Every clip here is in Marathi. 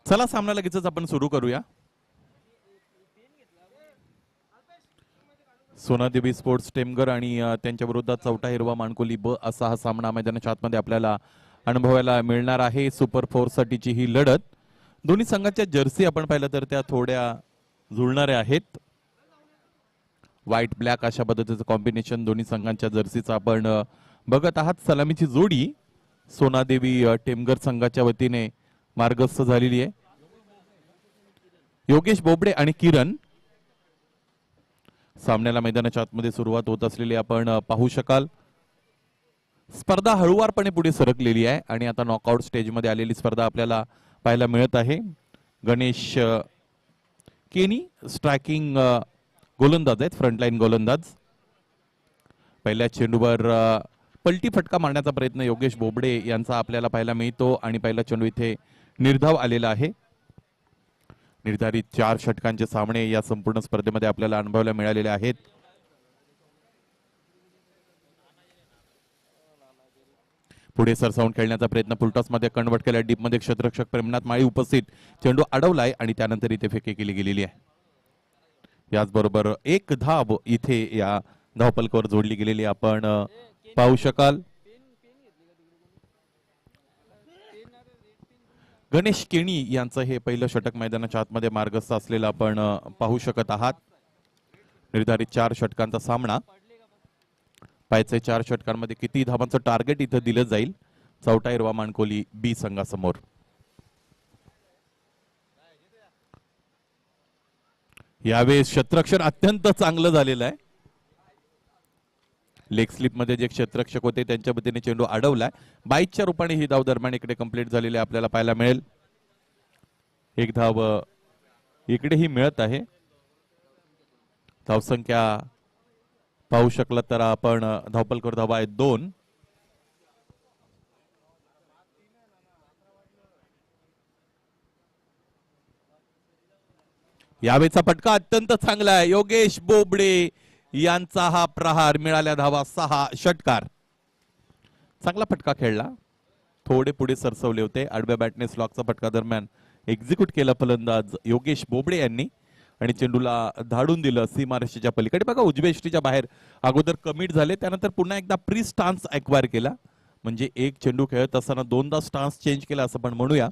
चला सामना लगेचच आपण सुरू करूया. सोनादेवी स्पोर्ट्स टेमघर आणि त्यांच्या विरोधात चौटा हिरवा मानकोली ब असा हा सामना मैदानाच्या आतमध्ये आपल्याला अनुभवायला मिळणार आहे. सुपर 4 साठीची ही लढत. दोन्ही संघाच्या जर्सी आपण पाहिलं तर त्या थोड्या जुळणाऱ्या आहेत. व्हाईट ब्लॅक अशा पद्धतीचं कॉम्बिनेशन दोन्ही संघांच्या जर्सीचं आपण बघत आहात. सलामीची जोडी सोनादेवी टेमघर संघाच्या वतीने मार्गस्थ झालेली आहे. योगेश बोबडे आणि किरण. सामन्याला मैदानाच्या आतमध्ये सुरुवात होत असलेली आपण पाहू शकाल. स्पर्धा हळूवारपणे पुढे सरकलेली आहे आणि आता नॉकआउट स्टेजमध्ये आलेली स्पर्धा आपल्याला पाहायला मिळत आहे. गणेश केनी स्ट्रायकिंग गोलंदाज आहेत, फ्रंटलाईन गोलंदाज. पहिल्या चेंडूवर पलटी फटका मारण्याचा प्रयत्न योगेश बोबडे यांचा आपल्याला पाहायला मिळतो आणि पहिला चेंडू इथे निर्धाव आलेला आहे. निर्धारित 4 षटकांचे सामने या संपूर्ण स्पर्धेमध्ये आपल्याला अनुभवायला मिळालेले आहेत. पुढे सरसावून खेळण्याचा प्रयत्न फुलटॉस मध्ये कन्वर्ट केला. डीप मध्ये क्षेत्ररक्षक प्रेमनाथ माळी उपस्थित. चेंडू अडवलाय आणि त्यानंतर इथे फेकी केली गेलेली आहे. याचबरोबर एक धाव इथे या धावपलकावर जोडली गेलेली आपण पाहू शकाल. गणेश केणी यांचं हे पहिलं षटक मैदानाच्या आतमध्ये मार्गस्थ असलेलं आपण पाहू शकत आहात. निर्धारित 4 षटकांचा सामना. पाहायचे 4 षटकांमध्ये किती धावांचं टार्गेट इथं दिलं जाईल चौटा हिरवा मानकोली बी संघासमोर. यावेळेस क्षेत्ररक्षण अत्यंत चांगलं झालेलं आहे. लेग स्लिप मध्ये जे क्षेत्ररक्षक होते त्यांच्या वतीने चेंडू अडवलाय. 22च्या रूपाने ही धाव दरम्यान इकडे कंप्लीट झालेली आपल्याला पाहायला मिळेल. एक धाव इकडेही मिळत आहे. धावसंख्या पाहू शकला तर आपण धावपलकर धावा आहेत 2. यावेळेचा फटका अत्यंत चांगला आहे. योगेश बोबडे यांचा हा प्रहार. मिळाल्या धावा 6. षटकार. चांगला फटका खेळला. थोडे पुढे सरसवले होते. आडव्या बॅटने स्लॉकचा फटका दरम्यान एक्झिक्यूट केला फलंदाज योगेश बोबडे यांनी आणि चेंडूला धाडून दिलं सीमारेषेच्या पलीकडे. बघा उजव्या यष्टीच्या बाहेर अगोदर कमिट झाले, त्यानंतर पुन्हा एकदा प्री स्टान्स एक्वायर केला. म्हणजे एक चेंडू खेळत असताना 2दा स्टान्स चेंज केला असं पण म्हणूया.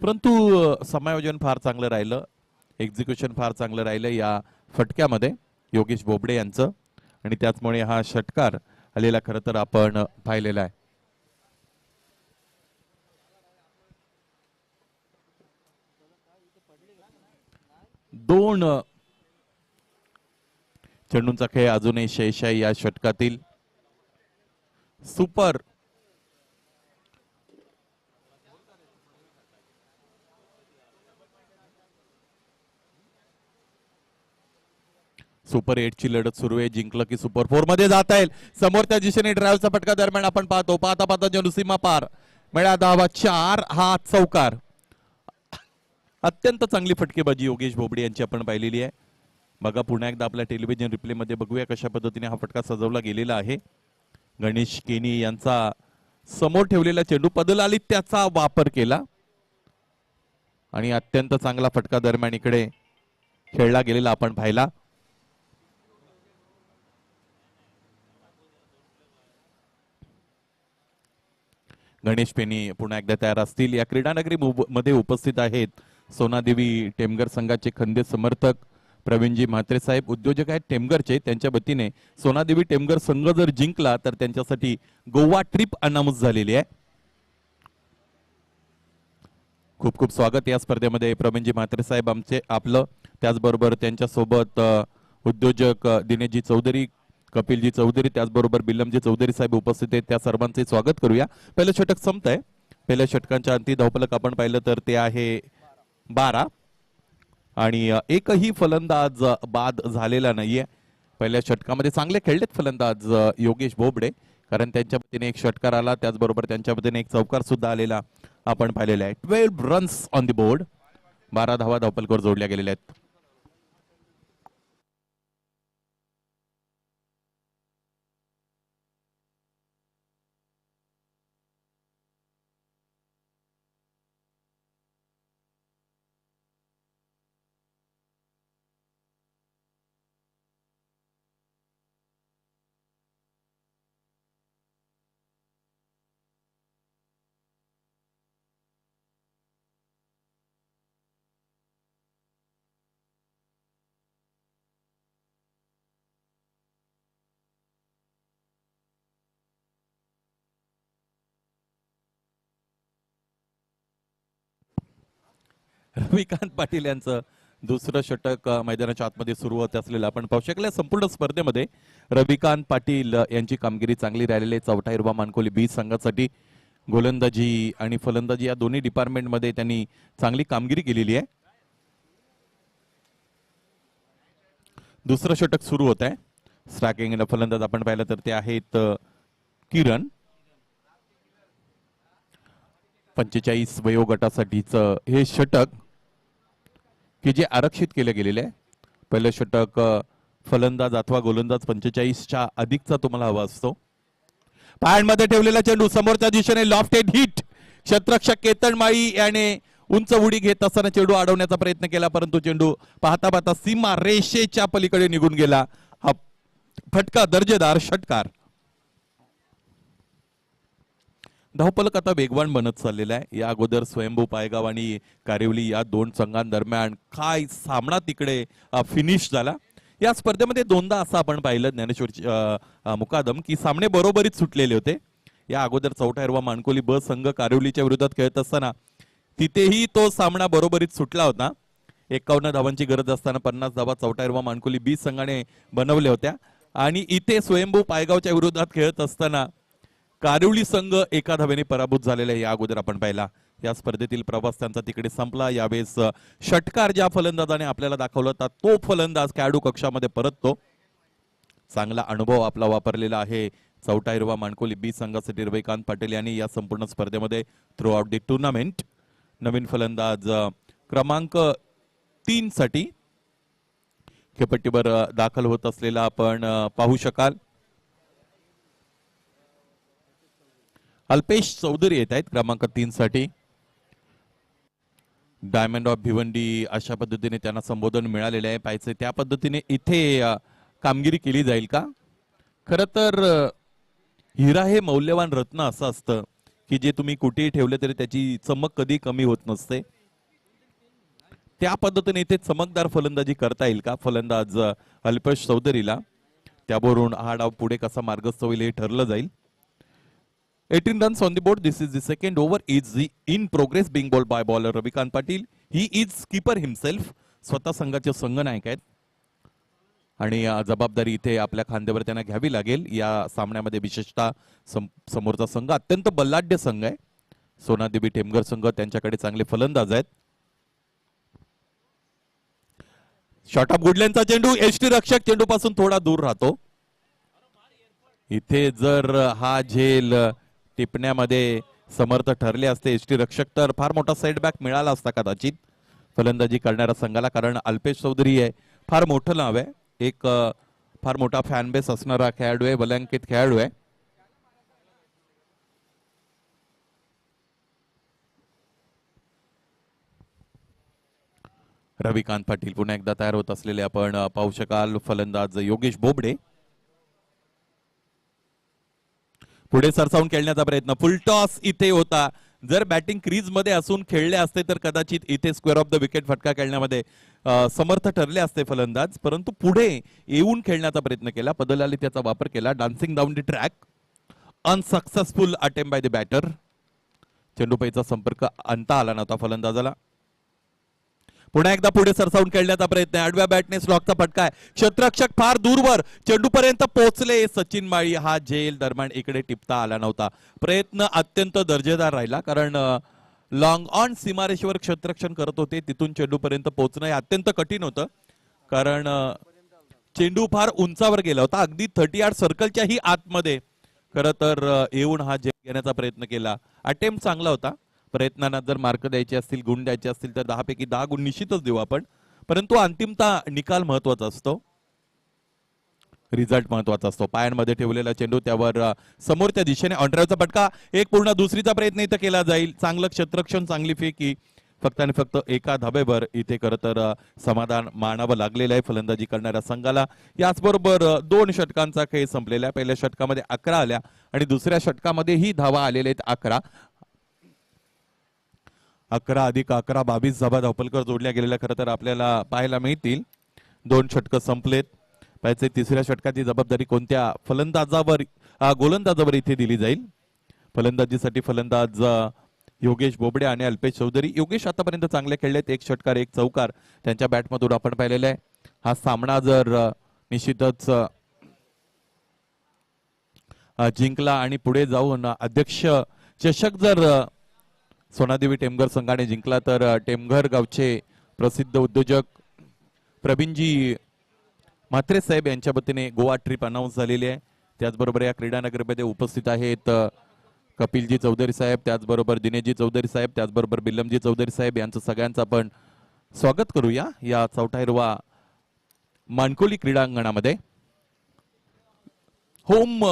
परंतु समायोजन फार चांगलं राहिलं. एक्झिक्युशन फार चांगलं राहिलं या फटक्यामध्ये योगेश बोबडे यांचं आणि त्याचमुळे हा षटकार आलेला खरं तर आपण पाहिलेला आहे. दोन चेंडूंचा खेळ अजूनही शेषाई या षटकातील. सुपर सुपर 8 ची लढत सुरू आहे. जिंकलं की सुपर 4 मध्ये जाता येईल. समोरच्या दिशेने ड्राईव्हचा फटका दरम्यान आपण पाहतो. पाहता चेंडू सीमा पार. मिळा धावा 4. हा चौकार. अत्यंत चांगली फटकेबाजी योगेश बोबडे यांची आपण पाहिलेली आहे. बघा पुन्हा एकदा आपल्या टेलिव्हिजन रिप्ले मध्ये बघूया कशा पद्धतीने हा फटका सजवला गेलेला आहे. गणेश केनी यांचा समोर ठेवलेला चेंडू पदलाली त्याचा वापर केला आणि अत्यंत चांगला फटका दरम्यान इकडे खेळला गेलेला आपण पाहिला. गणेश पेनी पुन्हा एकदा तयार असतील. या क्रीडानगरी मध्ये उपस्थित आहेत सोनादेवी टेमघर संघाचे खंदे समर्थक प्रवीणजी म्हात्रे साहेब. उद्योजक आहेत टेमघरचे. त्यांच्या वतीने सोनादेवी टेमघर संघ जर जिंकला तर त्यांच्यासाठी गोवा ट्रिप अनाऊन्स झालेली आहे. खूप खूप स्वागत या स्पर्धेमध्ये प्रवीणजी म्हात्रे साहेब आमचे आपलं. त्याचबरोबर त्यांच्यासोबत उद्योजक दिनेशजी चौधरी, कपिलजी चौधरी, त्याचबरोबर बिल्लमजी चौधरी साहेब उपस्थित आहेत. त्या सर्वांचे स्वागत करूया. पहिलं षटक संपत आहे. पहिल्या षटकांच्या अंती धावफलक आपण पाहिलं तर ते आहे 12 आणि एकही फलंदाज बाद झालेला नाहीये. पहिल्या षटकामध्ये चांगले खेळलेत फलंदाज योगेश बोबडे, कारण त्यांच्या वतीने एक षटकार आला, त्याचबरोबर त्यांच्या वतीने एक चौकार सुद्धा आलेला आपण पाहिलेला आहे. 12 रन्स ऑन द बोर्ड. 12 धावा धावफलकावर जोडल्या गेलेल्या आहेत. रविकांत पाटील यांचं दुसरं षटक मैदानाच्या आतमध्ये सुरू होत असलेलं आपण पाहू शकले. संपूर्ण स्पर्धेमध्ये रविकांत पाटील यांची कामगिरी चांगली राहिलेली आहे. चौथा हिरवा मानकोली बी संघासाठी गोलंदाजी आणि फलंदाजी या दोन्ही डिपार्टमेंटमध्ये त्यांनी चांगली कामगिरी केलेली आहे. दुसरं षटक सुरू होत आहे. स्ट्रायकिंग फलंदाज आपण पाहिलं तर ते आहेत किरण. 45 वयोगटासाठीच हे षटक की जे आरक्षित केले गेलेले आहे. पहिलं षटक फलंदाज अथवा गोलंदाज 45च्या अधिकचा तुम्हाला हवा असतो. पायांमध्ये ठेवलेला चेंडू समोरच्या दिशेने लॉफ्टेड हिट. क्षेत्ररक्षक केतन माळी याने उंच उडी घेत असताना चेंडू अडवण्याचा प्रयत्न केला, परंतु चेंडू पाहता पाहता सीमा रेषेच्या पलीकडे निघून गेला. हा फटका दर्जेदार षटकार. धावफलक आता वेगवान बनत चाललेला आहे. या अगोदर स्वयंभू पायगाव आणि कारिवली या दोन संघांदरम्यान काय सामना तिकडे फिनिश झाला. या स्पर्धेमध्ये दोनदा असं आपण पाहिलं ज्ञानेश्वर मुकादम की सामने बरोबरीत सुटलेले होते. या अगोदर चौथा हिरवा मानकोली ब संघ कारिवलीच्या विरोधात खेळत असताना तिथेही तो सामना बरोबरीत सुटला होता. 51 धावांची गरज असताना 50 धावा चौथा हिरवा मानकोली बी संघाने बनवल्या होत्या. आणि इथे स्वयंभू पायगावच्या विरोधात खेळत असताना कारिवली संघ एका धावेने पराभूत झालेला आहे. या अगोदर आपण पाहिला. या स्पर्धेतील प्रवास त्यांचा तिकडे संपला. यावेळेस षटकार ज्या फलंदाजाने आपल्याला दाखवला होता तो फलंदाज खेळाडू कक्षामध्ये परततो. चांगला अनुभव आपला वापरलेला आहे चौथा हिरवा मानकोली बी संघासाठी रविकांत पाटील यांनी या संपूर्ण स्पर्धेमध्ये थ्रू आउट दी टुर्नामेंट. नवीन फलंदाज क्रमांक 3 साठी खेळपट्टीवर दाखल होत असलेला आपण पाहू शकाल. अल्पेश चौधरी येत आहेत क्रमांक 3 साठी. डायमंड ऑफ भिवंडी अशा पद्धतीने त्यांना संबोधन मिळालेले आहे. पाहिजे त्या पद्धतीने इथे कामगिरी केली जाईल का? खर तर हिरा हे मौल्यवान रत्न असं असतं की जे तुम्ही कुठेही ठेवले तरी त्याची चमक कधी कमी होत नसते. त्या पद्धतीने इथे चमकदार फलंदाजी करता येईल का फलंदाज अल्पेश चौधरीला? त्यावरून हा डाव पुढे कसा मार्गस्थ होईल हे ठरलं जाईल. 18 runs on the board. This is the second over. Is the in progress being bowled by bowler Ravikant Patil. He is keeper himself. स्वतः संघाचे संघनायक आहेत आणि जबाबदारी इथे आपल्या खांद्यावर त्यांना घ्यावी लागेल. या सामन्यामध्ये विशेषतः समोरचा संघ अत्यंत बलाढ्य संघ आहे. सोनादेवी टेमघर संघ त्यांच्याकडे चांगले फलंदाज आहेत. शॉर्ट ऑफ गुडल्यांचा चेंडू. एसटी रक्षक चेंडू पासून थोडा दूर राहतो. इथे जर हा झेल टिपण्यामध्ये समर्थ ठरले असते एसटी रक्षक तर फार मोठा सेटबॅक मिळाला असता कदाचित फलंदाजी करणाऱ्या संघाला. कारण अल्पेश चौधरी आहे फार मोठं नाव आहे. एक फार मोठा फॅन बेस असणारा खेळाडू आहे. वलंकित खेळाडू आहे. रविकांत पाटील पुन्हा एकदा तयार होत असलेले आपण पाहू शकाल. फलंदाज योगेश बोबडे पुढे सरसावून खेळण्याचा प्रयत्न. फुल टॉस इथे होता. जर बॅटिंग क्रीज मध्ये असून खेळले असते तर कदाचित इथे स्क्वेअर ऑफ द विकेट फटका खेळण्यामध्ये समर्थ ठरले असते फलंदाज, परंतु पुढे येऊन खेळण्याचा प्रयत्न केला. पदलाली त्याचा वापर केला. Dancing down the track. Unsuccessful attempt by the batter. चेंडूपैचा संपर्क आणता आला नव्हता फलंदाजाला. पुन्हा एकदा पुढे सरसावून खेळण्याचा प्रयत्न. आडव्या बॅटने स्लॉकचा फटका आहे. क्षेत्ररक्षक फार दूरवर चेंडू पर्यंत पोहोचले. सचिन माळी हा झेल दरम्यान इकडे टिपता आला नव्हता. प्रयत्न अत्यंत दर्जेदार राहिला कारण लॉंग ऑन सीमारेषेवर क्षेत्ररक्षण करत होते. तिथून चेंडू पर्यंत पोहोचणं हे अत्यंत कठीण होतं कारण चेंडू फार उंचावर गेला होता. अगदी 30 यार्ड सर्कलच्याही आतमध्ये खरं तर येऊन हा झेल घेण्याचा प्रयत्न केला. अटेम्प्ट चांगला होता. प्रयत्नांना जर मार्क द्यायचे असतील गुण द्यायचे असतील तर 10 पैकी 10 गुण निश्चितच देऊ आपण, परंतु अंतिमता निकाल महत्वाचा असतो. रिझल्ट महत्वाचा असतो. पायांमध्ये ठेवलेला चेंडू त्यावर समोरच्या दिशेने ऑनड्राईव्हचा फटका. एक पूर्ण दुसरीचा प्रयत्न इथं केला जाईल. चांगलं क्षेत्ररक्षण चांगली फेकी. फक्त आणि फक्त एका धाब्यावर इथे खरं तर समाधान मानावं लागलेलं आहे फलंदाजी करणाऱ्या संघाला. याचबरोबर 2 षटकांचा खेळ संपलेला आहे. पहिल्या षटकामध्ये 11 आल्या आणि दुसऱ्या षटकामध्येही धावा आलेल्या आहेत 11. 11 अधिक 11 22 धावा धावपलकर जोडल्या गेलेल्या खरं तर आपल्याला पाहायला मिळतील. 2 षटकं संपलेत. पाहिजे तिसऱ्या षटकाची जबाबदारी कोणत्या फलंदाजावर गोलंदाजावर इथे दिली जाईल. फलंदाजीसाठी फलंदाज योगेश बोबडे आणि अल्पेश चौधरी. योगेश आतापर्यंत चांगले खेळलेत, एक षटकार एक चौकार त्यांच्या बॅटमधून आपण पाहिलेला आहे. हा सामना जर निश्चितच जिंकला आणि पुढे जाऊन अध्यक्ष चषक जर सोनादेवी टेमघर संघाने जिंकला तर टेमघर गावचे प्रसिद्ध उद्योजक प्रवीणजी म्हात्रे साहेब यांच्या वतीने गोवा ट्रिप अनाऊन्स झालेली आहे. त्याचबरोबर या क्रीडा नगरमध्ये उपस्थित आहेत कपिलजी चौधरी साहेब, त्याचबरोबर दिनेशजी चौधरी साहेब, त्याचबरोबर बिल्लमजी चौधरी साहेब यांचं सगळ्यांचं आपण स्वागत करूया या 44वा मानकोली क्रीडांगणामध्ये. होम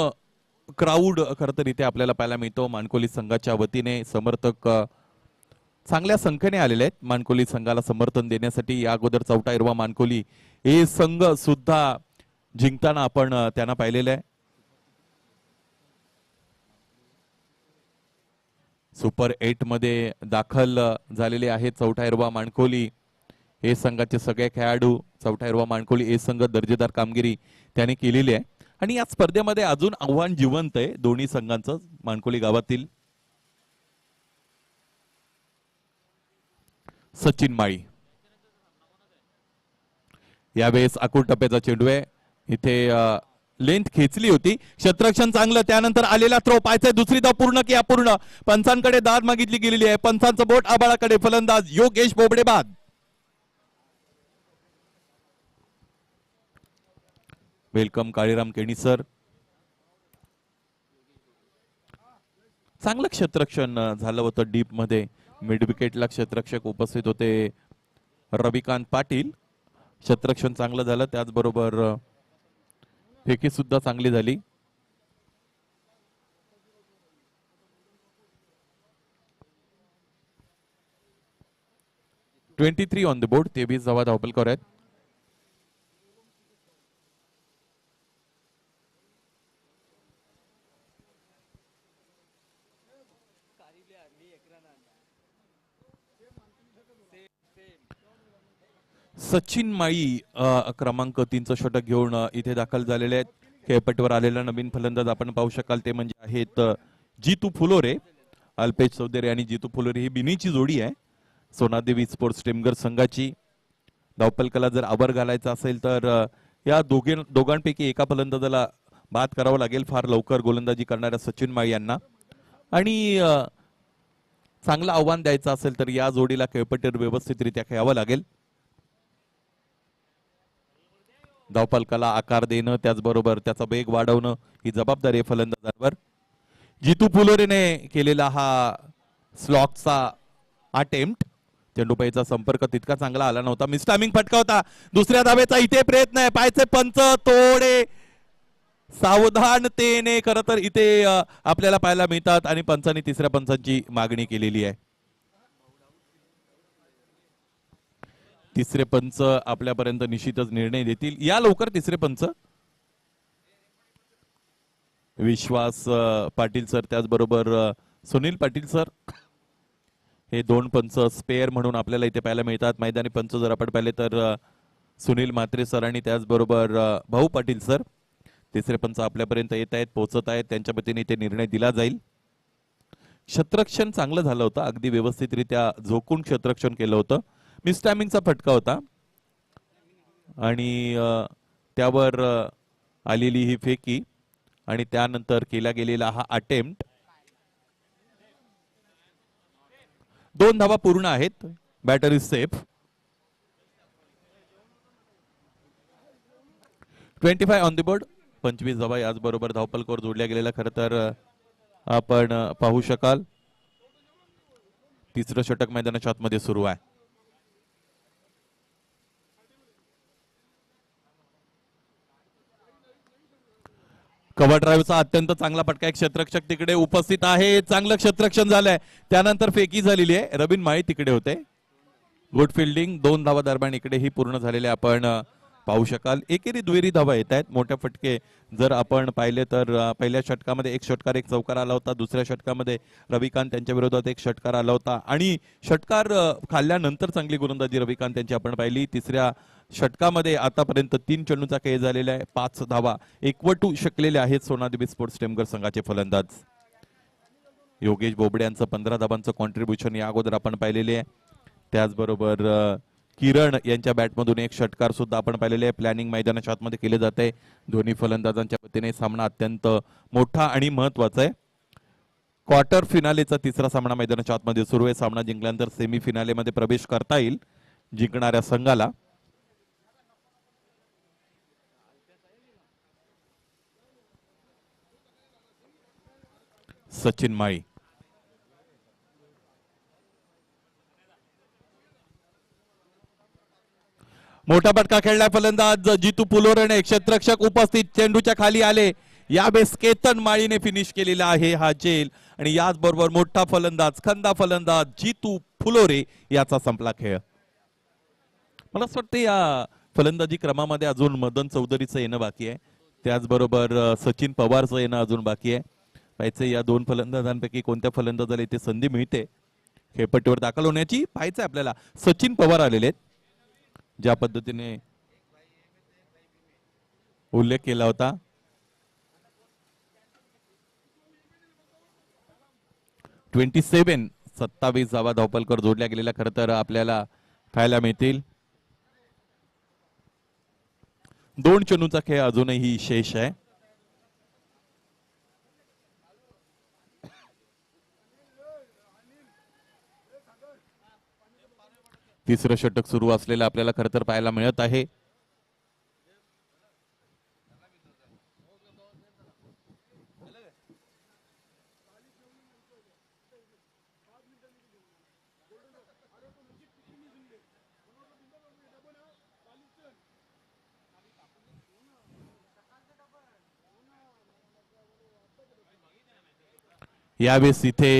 क्राऊड खरं तर इथे आपल्याला पाहायला मिळतो. मानकोली संघाच्या वतीने समर्थक चांगल्या संख्येने आलेले आहेत मानकोली संघाला समर्थन देण्यासाठी. या अगोदर 44वा मानकोली हे संघ सुद्धा जिंकताना आपण त्यांना पाहिलेलं आहे. सुपर 8 मध्ये दाखल झालेले आहेत 44वा मानकोली हे संघाचे सगळे खेळाडू. 44वा मानकोली हे संघ दर्जेदार कामगिरी त्याने केलेली आहे आणि या स्पर्धेमध्ये अजून आव्हान जिवंत आहे दोन्ही संघांचं. मानकोली गावातील सचिन माळी यावेळेस आकुर टप्प्याचा चेंडू आहे. इथे लेंथ खेचली होती, क्षेत्ररक्षण चांगलं, त्यानंतर आलेला थ्रो पाहायचा, दुसरी धाव पूर्ण की अपूर्ण. पंचांकडे दाद मागितली गेलेली आहे. पंचांचं बोट आबाळाकडे. फलंदाज योगेश बोबडे बाद. Welcome Kaliram Keni sir. चांगलं क्षेत्ररक्षण झालं होतं डीप मध्ये. मिड विकेटला क्षेत्ररक्षक उपस्थित होते रविकांत पाटील. क्षेत्ररक्षण चांगलं झालं, त्याचबरोबर फेकी सुद्धा चांगली झाली. (23) ऑन द बोर्ड. 23 धावा धावपलकर आहेत. सचिन माळी क्रमांक 3चं षटक घेऊन इथे दाखल झालेले आहेत. खेळपट्टीवर आलेला नवीन फलंदाज आपण पाहू शकाल ते म्हणजे आहेत जितू फुलोरे. अल्पेश चौधरी आणि जितू फुलोरे ही बिनीची जोडी आहे सोनादेवी स्पोर्ट्स टेमघर संघाची. धावपलकाला जर आवर घालायचा असेल तर या दोघांपैकी एका फलंदाजाला बाद करावं लागेल फार लवकर गोलंदाजी करणाऱ्या सचिन माळी यांना. आणि चांगलं आव्हान द्यायचं असेल तर या जोडीला खेळपट्टीवर व्यवस्थितरित्या खेळावं लागेल. धावपलकाला आकार देणं, त्याचबरोबर त्याचा वेग वाढवणं ही जबाबदारी आहे फलंदाजांवर. जितू फुलोरेने केलेला हा स्लॉकचा अटेम्प्ट, चेंडूपाईचा संपर्क तितका चांगला आला नव्हता. मिसटायमिंग फटका होता. दुसऱ्या धावेचा इथे प्रयत्न आहे. पायचे पंच थोडे सावधानतेने खरं तर इथे आपल्याला पाहायला मिळतात आणि पंचांनी तिसऱ्या पंचांची मागणी केलेली आहे. तिसरे पंच आपल्यापर्यंत निश्चितच निर्णय देतील. या लवकर तिसरे पंच विश्वास पाटील सर, त्याचबरोबर सुनील पाटील सर हे दोन पंच स्पेअर म्हणून आपल्याला इथे पाहायला मिळतात. मैदानी पंच जर आपण पाहिले तर सुनील म्हात्रे सर आणि त्याचबरोबर भाऊ पाटील सर. तिसरे पंच आपल्यापर्यंत येत आहेत, पोहोचत आहेत, त्यांच्या वतीने इथे निर्णय दिला जाईल. क्षेत्ररक्षण चांगलं झालं होतं, अगदी व्यवस्थितरित्या झोकून क्षेत्ररक्षण केलं होतं. मिस टायमिंगचा फटका होता आणि त्यावर आलेली ही फेकी आणि त्यानंतर केला गेलेला हा अटेम्प्ट. 2 धावा पूर्ण आहेत. Batter is safe. 25 on the board. 25 धावा याचबरोबर धावपलकावर जोडल्या गेलेला खरं तर आपण पाहू शकाल. तिसरं षटक मैदानाच्या आतमध्ये सुरू आहे. कव्हर ड्राईव्हचा अत्यंत चांगला फटका. एक क्षेत्ररक्षक तिकडे उपस्थित आहे. चांगलं क्षेत्ररक्षण झालंय. त्यानंतर फेकी झालेली आहे. रवीन माळी तिकडे होते. Good fielding. 2 धावा दरम्यान इकडेही पूर्ण झालेले आपण पाहू शकाल. एकेरी दुहेरी धावा येत आहेत. मोठे फटके जर आपण पाहिले तर पहिल्या षटकामध्ये एक षटकार एक चौकार आला होता. दुसऱ्या षटकामध्ये रविकांत त्यांच्या विरोधात एक षटकार आला होता आणि षटकार खाल्ल्यानंतर चांगली गोलंदाजी रविकांत यांची आपण पाहिली. तिसऱ्या षटकामध्ये आतापर्यंत 3 चेंडूचा खेळ झालेला आहे. 5 धावा एकवटू शकलेले आहेत सोनादेवी स्पोर्ट्स टेमघर संघाचे फलंदाज. योगेश बोबडे यांचं 15 धाबांचं कॉन्ट्रीब्युशन या अगोदर आपण पाहिलेले आहे. त्याचबरोबर किरण यांच्या बॅटमधून एक षटकार सुद्धा आपण पाहिलेले आहे. प्लॅनिंग मैदानाच्या आतमध्ये केले जाते. दोन्ही फलंदाजांच्या वतीने सामना अत्यंत मोठा आणि महत्वाचा आहे. क्वार्टर फिनालेचा तिसरा सामना मैदानाच्या आतमध्ये सुरू आहे. सामना जिंकल्यानंतर सेमी फिनालेमध्ये प्रवेश करता येईल जिंकणाऱ्या संघाला. सचिन माळी मोठा फटका खेळला फलंदाज जितू पुलोरेने. क्षेत्ररक्षक उपस्थित, चेंडूच्या खाली आले. यावेळेस केतन माळीने फिनिश केलेला आहे हा चेल आणि याच बरोबर मोठा फलंदाज खंदा फलंदाज जितू फुलोरे याचा संपला खेळ. मला असं वाटतं या फलंदाजी क्रमामध्ये अजून मदन चौधरीचं येणं बाकी आहे. त्याचबरोबर सचिन पवारचं येणं अजून बाकी आहे. पाहायचं या दोन फलंदाजांपैकी कोणत्या फलंदाजाला इथे संधी मिळते खेळपट्टीवर दाखल होण्याची. पाहायचंय आपल्याला. सचिन पवार आलेले आहेत. ज्या पद्धतीने उल्लेख केला होता 27 धावा धावपलकर जोडल्या गेलेल्या खरं तर आपल्याला पाहायला मिळतील. 2 चेंडूचा खेळ अजूनही शेष आहे. तिसरं षटक सुरू असलेलं आपल्याला खरं तर पाहायला मिळत आहे. यावेळेस इथे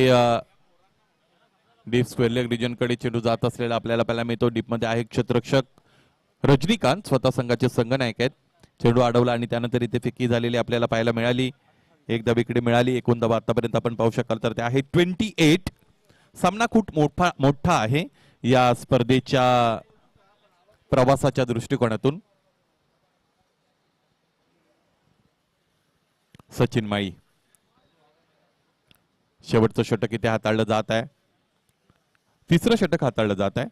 डीप स्क्वेअर लेग रिजन कडे चेंडू जात असलेला आपल्याला पाहायला मिळतो. डीप मध्ये आहे क्षेत्ररक्षक रजनीकांत, स्वतः संघाचे संघनायक आहेत. चेंडू अडवला आणि त्यानंतर इथे फेकी झालेली आपल्याला पाहायला मिळाली. एक धाव इकडे मिळाली. एकूण धावा आतापर्यंत आपण पाहू शकाल तर ते आहे 28. सामना खूप मोठा आहे या स्पर्धेच्या प्रवासाच्या दृष्टिकोनातून. सचिन माळी शेवटचं षटक इथे हाताळलं जात आहे. तिसरं षटक हाताळलं जात आहे.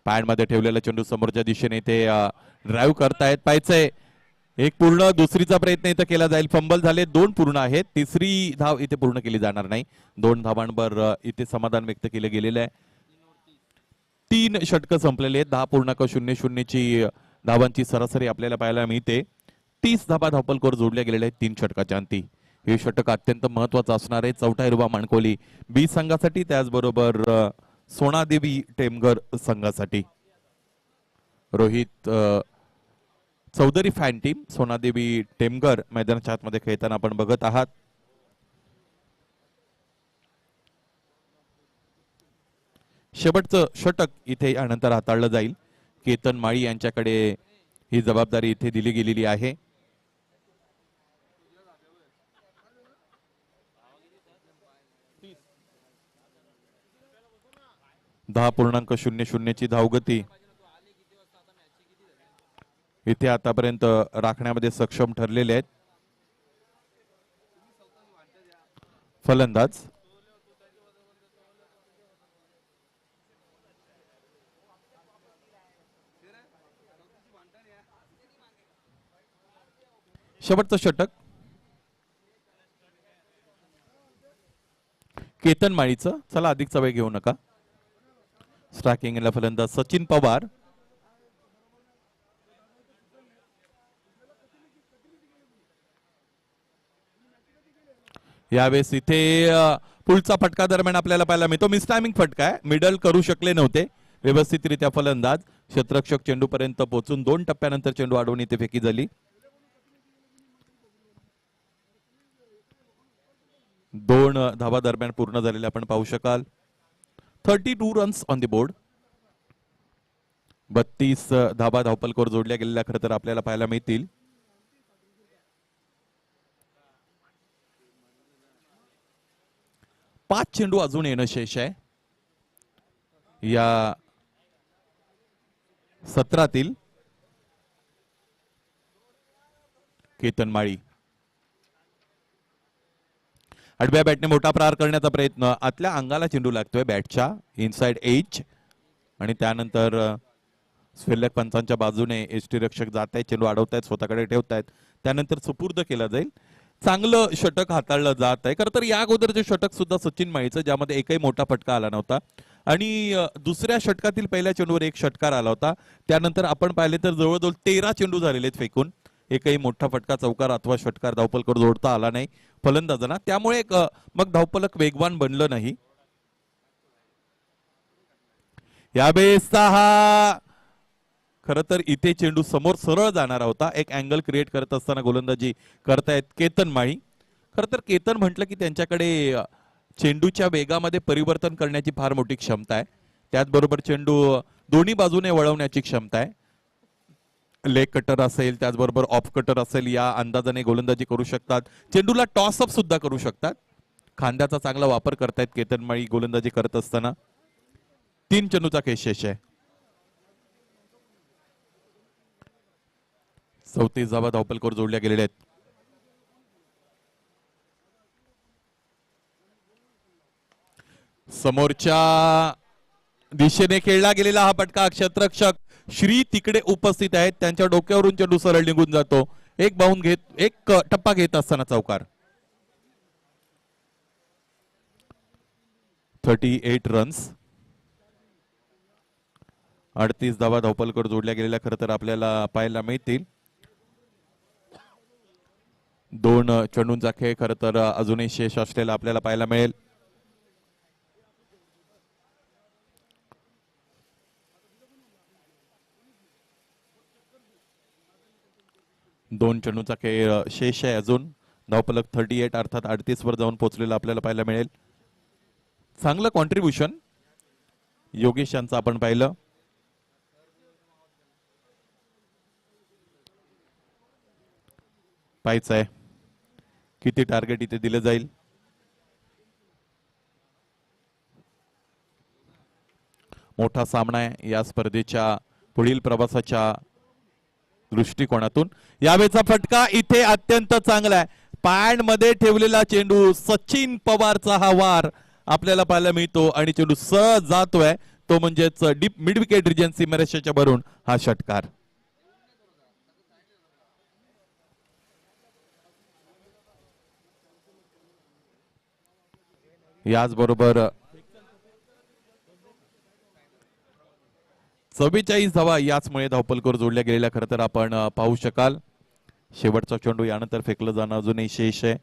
पॅडमध्ये ठेवलेला चेंडू समोरच्या दिशेने इथे ड्राईव्ह करतायत. पाहायचंय एक पूर्ण, दुसरीचा प्रयत्न इथे केला जाईल. फंबल झाले. 2 पूर्ण आहेत. तिसरी धाव इथे पूर्ण केली जाणार नाही. 2 धावांवर इथे समाधान व्यक्त केलं गेलेलं आहे. 3 षटकं संपलेले आहेत. 10.00 ची धावांची सरासरी आपल्याला पाहायला मिळते. 30 धाबा धावपलकर जोडल्या गेलेल्या आहेत 3 षटकाच्या अंती. हे षटक अत्यंत महत्वाचं असणार आहे चौथा हिरवा माणकोली बी संघासाठी, त्याचबरोबर सोनादेवी टेमघर संघासाठी. रोहित चौधरी फॅन टीम सोनादेवी टेमघर मैदानाच्या आतमध्ये खेळताना आपण बघत आहात. शेवटचं षटक इथे यानंतर हाताळलं जाईल. केतन माळी यांच्याकडे ही जबाबदारी इथे दिली गेलेली आहे. .00 ची धावगती इथे आतापर्यंत राखण्यामध्ये सक्षम ठरलेले आहेत फलंदाज. शेवटचं षटक केतन माळीचं. चला अधिकचा वेळ घेऊ नका. स्ट्रायकिंगला फलंदाज सचिन पवार. यावेळेस इथे पुढचा फटका दरम्यान आपल्याला पाहायला मिळतो. मिस टायमिंग फटका आहे. मिडल करू शकले नव्हते व्यवस्थितरित्या फलंदाज. क्षेत्ररक्षक चेंडू पर्यंत पोहोचून 2 टप्प्यानंतर चेंडू अडवून इथे फेकी झाली. 2 धावा दरम्यान पूर्ण झालेले आपण पाहू शकाल. 32 रन्स ऑन द बोर्ड. 32 धाबा धावपलकर जोडल्या गेलेल्या खरं तर आपल्याला पाहायला मिळतील. पाच चेंडू अजून येणं शेष आहे या सत्रातील. केतन माळी आडव्या बॅटने मोठा प्रहार करण्याचा प्रयत्न, आतल्या अंगाला चेंडू लागतोय बॅटच्या इनसाइड एज आणि त्यानंतर सलग पंचांच्या बाजूने एसटी रक्षक जात आहेत, चेंडू अडवतायत, स्वतःकडे ठेवतायत, त्यानंतर सुपूर्द केला जाईल. चांगलं षटक हाताळलं जात आहे. खरं तर या अगोदरचे षटक सुद्धा सचिन माळीचं, ज्यामध्ये एकही मोठा फटका आला नव्हता आणि दुसऱ्या षटकातील पहिल्या चेंडूवर एक षटकार आला होता. त्यानंतर आपण पाहिले तर जवळजवळ 13 चेंडू झालेले आहेत फेकून, एकही मोठा फटका, चौकार अथवा षटकार धावपलकर जोडता आला नाही फलंदाजांना. त्यामुळे मग धावपलक वेगवान बनलं नाही. यावेळेसचा हा खरं तर इथे चेंडू समोर सरळ जाणारा होता. एक अँगल क्रिएट करत असताना गोलंदाजी करतायत केतन माळी. खरं तर केतन म्हटलं की त्यांच्याकडे चेंडूच्या वेगामध्ये परिवर्तन करण्याची फार मोठी क्षमता आहे. त्याचबरोबर चेंडू दोन्ही बाजूने वळवण्याची क्षमता आहे. लेग कटर असेल, त्याचबरोबर ऑफ कटर असेल, या अंदाजाने गोलंदाजी करू शकतात. चेंडूला टॉसअप सुद्धा करू शकतात. खांद्याचा चांगला वापर करतायत केतन माळी गोलंदाजी करत असताना. 3 चेंडूचा शेष आहे. 34 धावा धावपलकर जोडल्या गेलेल्या आहेत. समोरच्या दिशेने खेळला गेलेला हा फटका, क्षेत्ररक्षक श्री तिकडे उपस्थित आहेत, त्यांच्या डोक्यावरून चेंडू सरळ निघून जातो. एक बाउंड घेत, एक टप्पा घेत असताना चौकार. 38 रन्स, 38 धावा धावपलकर जोडल्या गेलेल्या खरं तर आपल्याला पाहायला मिळतील. 2 चेंडूंचा खेळ खरं तर अजूनही शेष असलेला आपल्याला पाहायला मिळेल. दोन चेंडूचा खेळ शेष आहे अजून. धावपलक 38 अर्थात 38 वर जाऊन पोहोचलेला आपल्याला पाहायला मिळेल. चांगलं कॉन्ट्रीब्युशन योगेश यांचं आपण पाहिलं. पाहायचं आहे किती टार्गेट इथे दिलं जाईल. मोठा सामना आहे या स्पर्धेच्या पुढील प्रवासाच्या दृष्टिकोनातून. यावेळेचा फटका इथे अत्यंत चांगला आहे. पॅड मध्ये ठेवलेला चेंडू, सचिन पवारचा हा वार आपल्याला पाहायला मिळतो आणि चेंडू सहज जातोय, तो म्हणजेच डीप मिड विकेट रिजन सीमारेषेच्या भरून हा षटकार. याचबरोबर 44 धावा याचमुळे धावपलकर जोडल्या गेलेल्या खरं तर आपण पाहू शकाल. शेवटचा चेंडू यानंतर फेकलं जाणं अजूनही शेष आहे.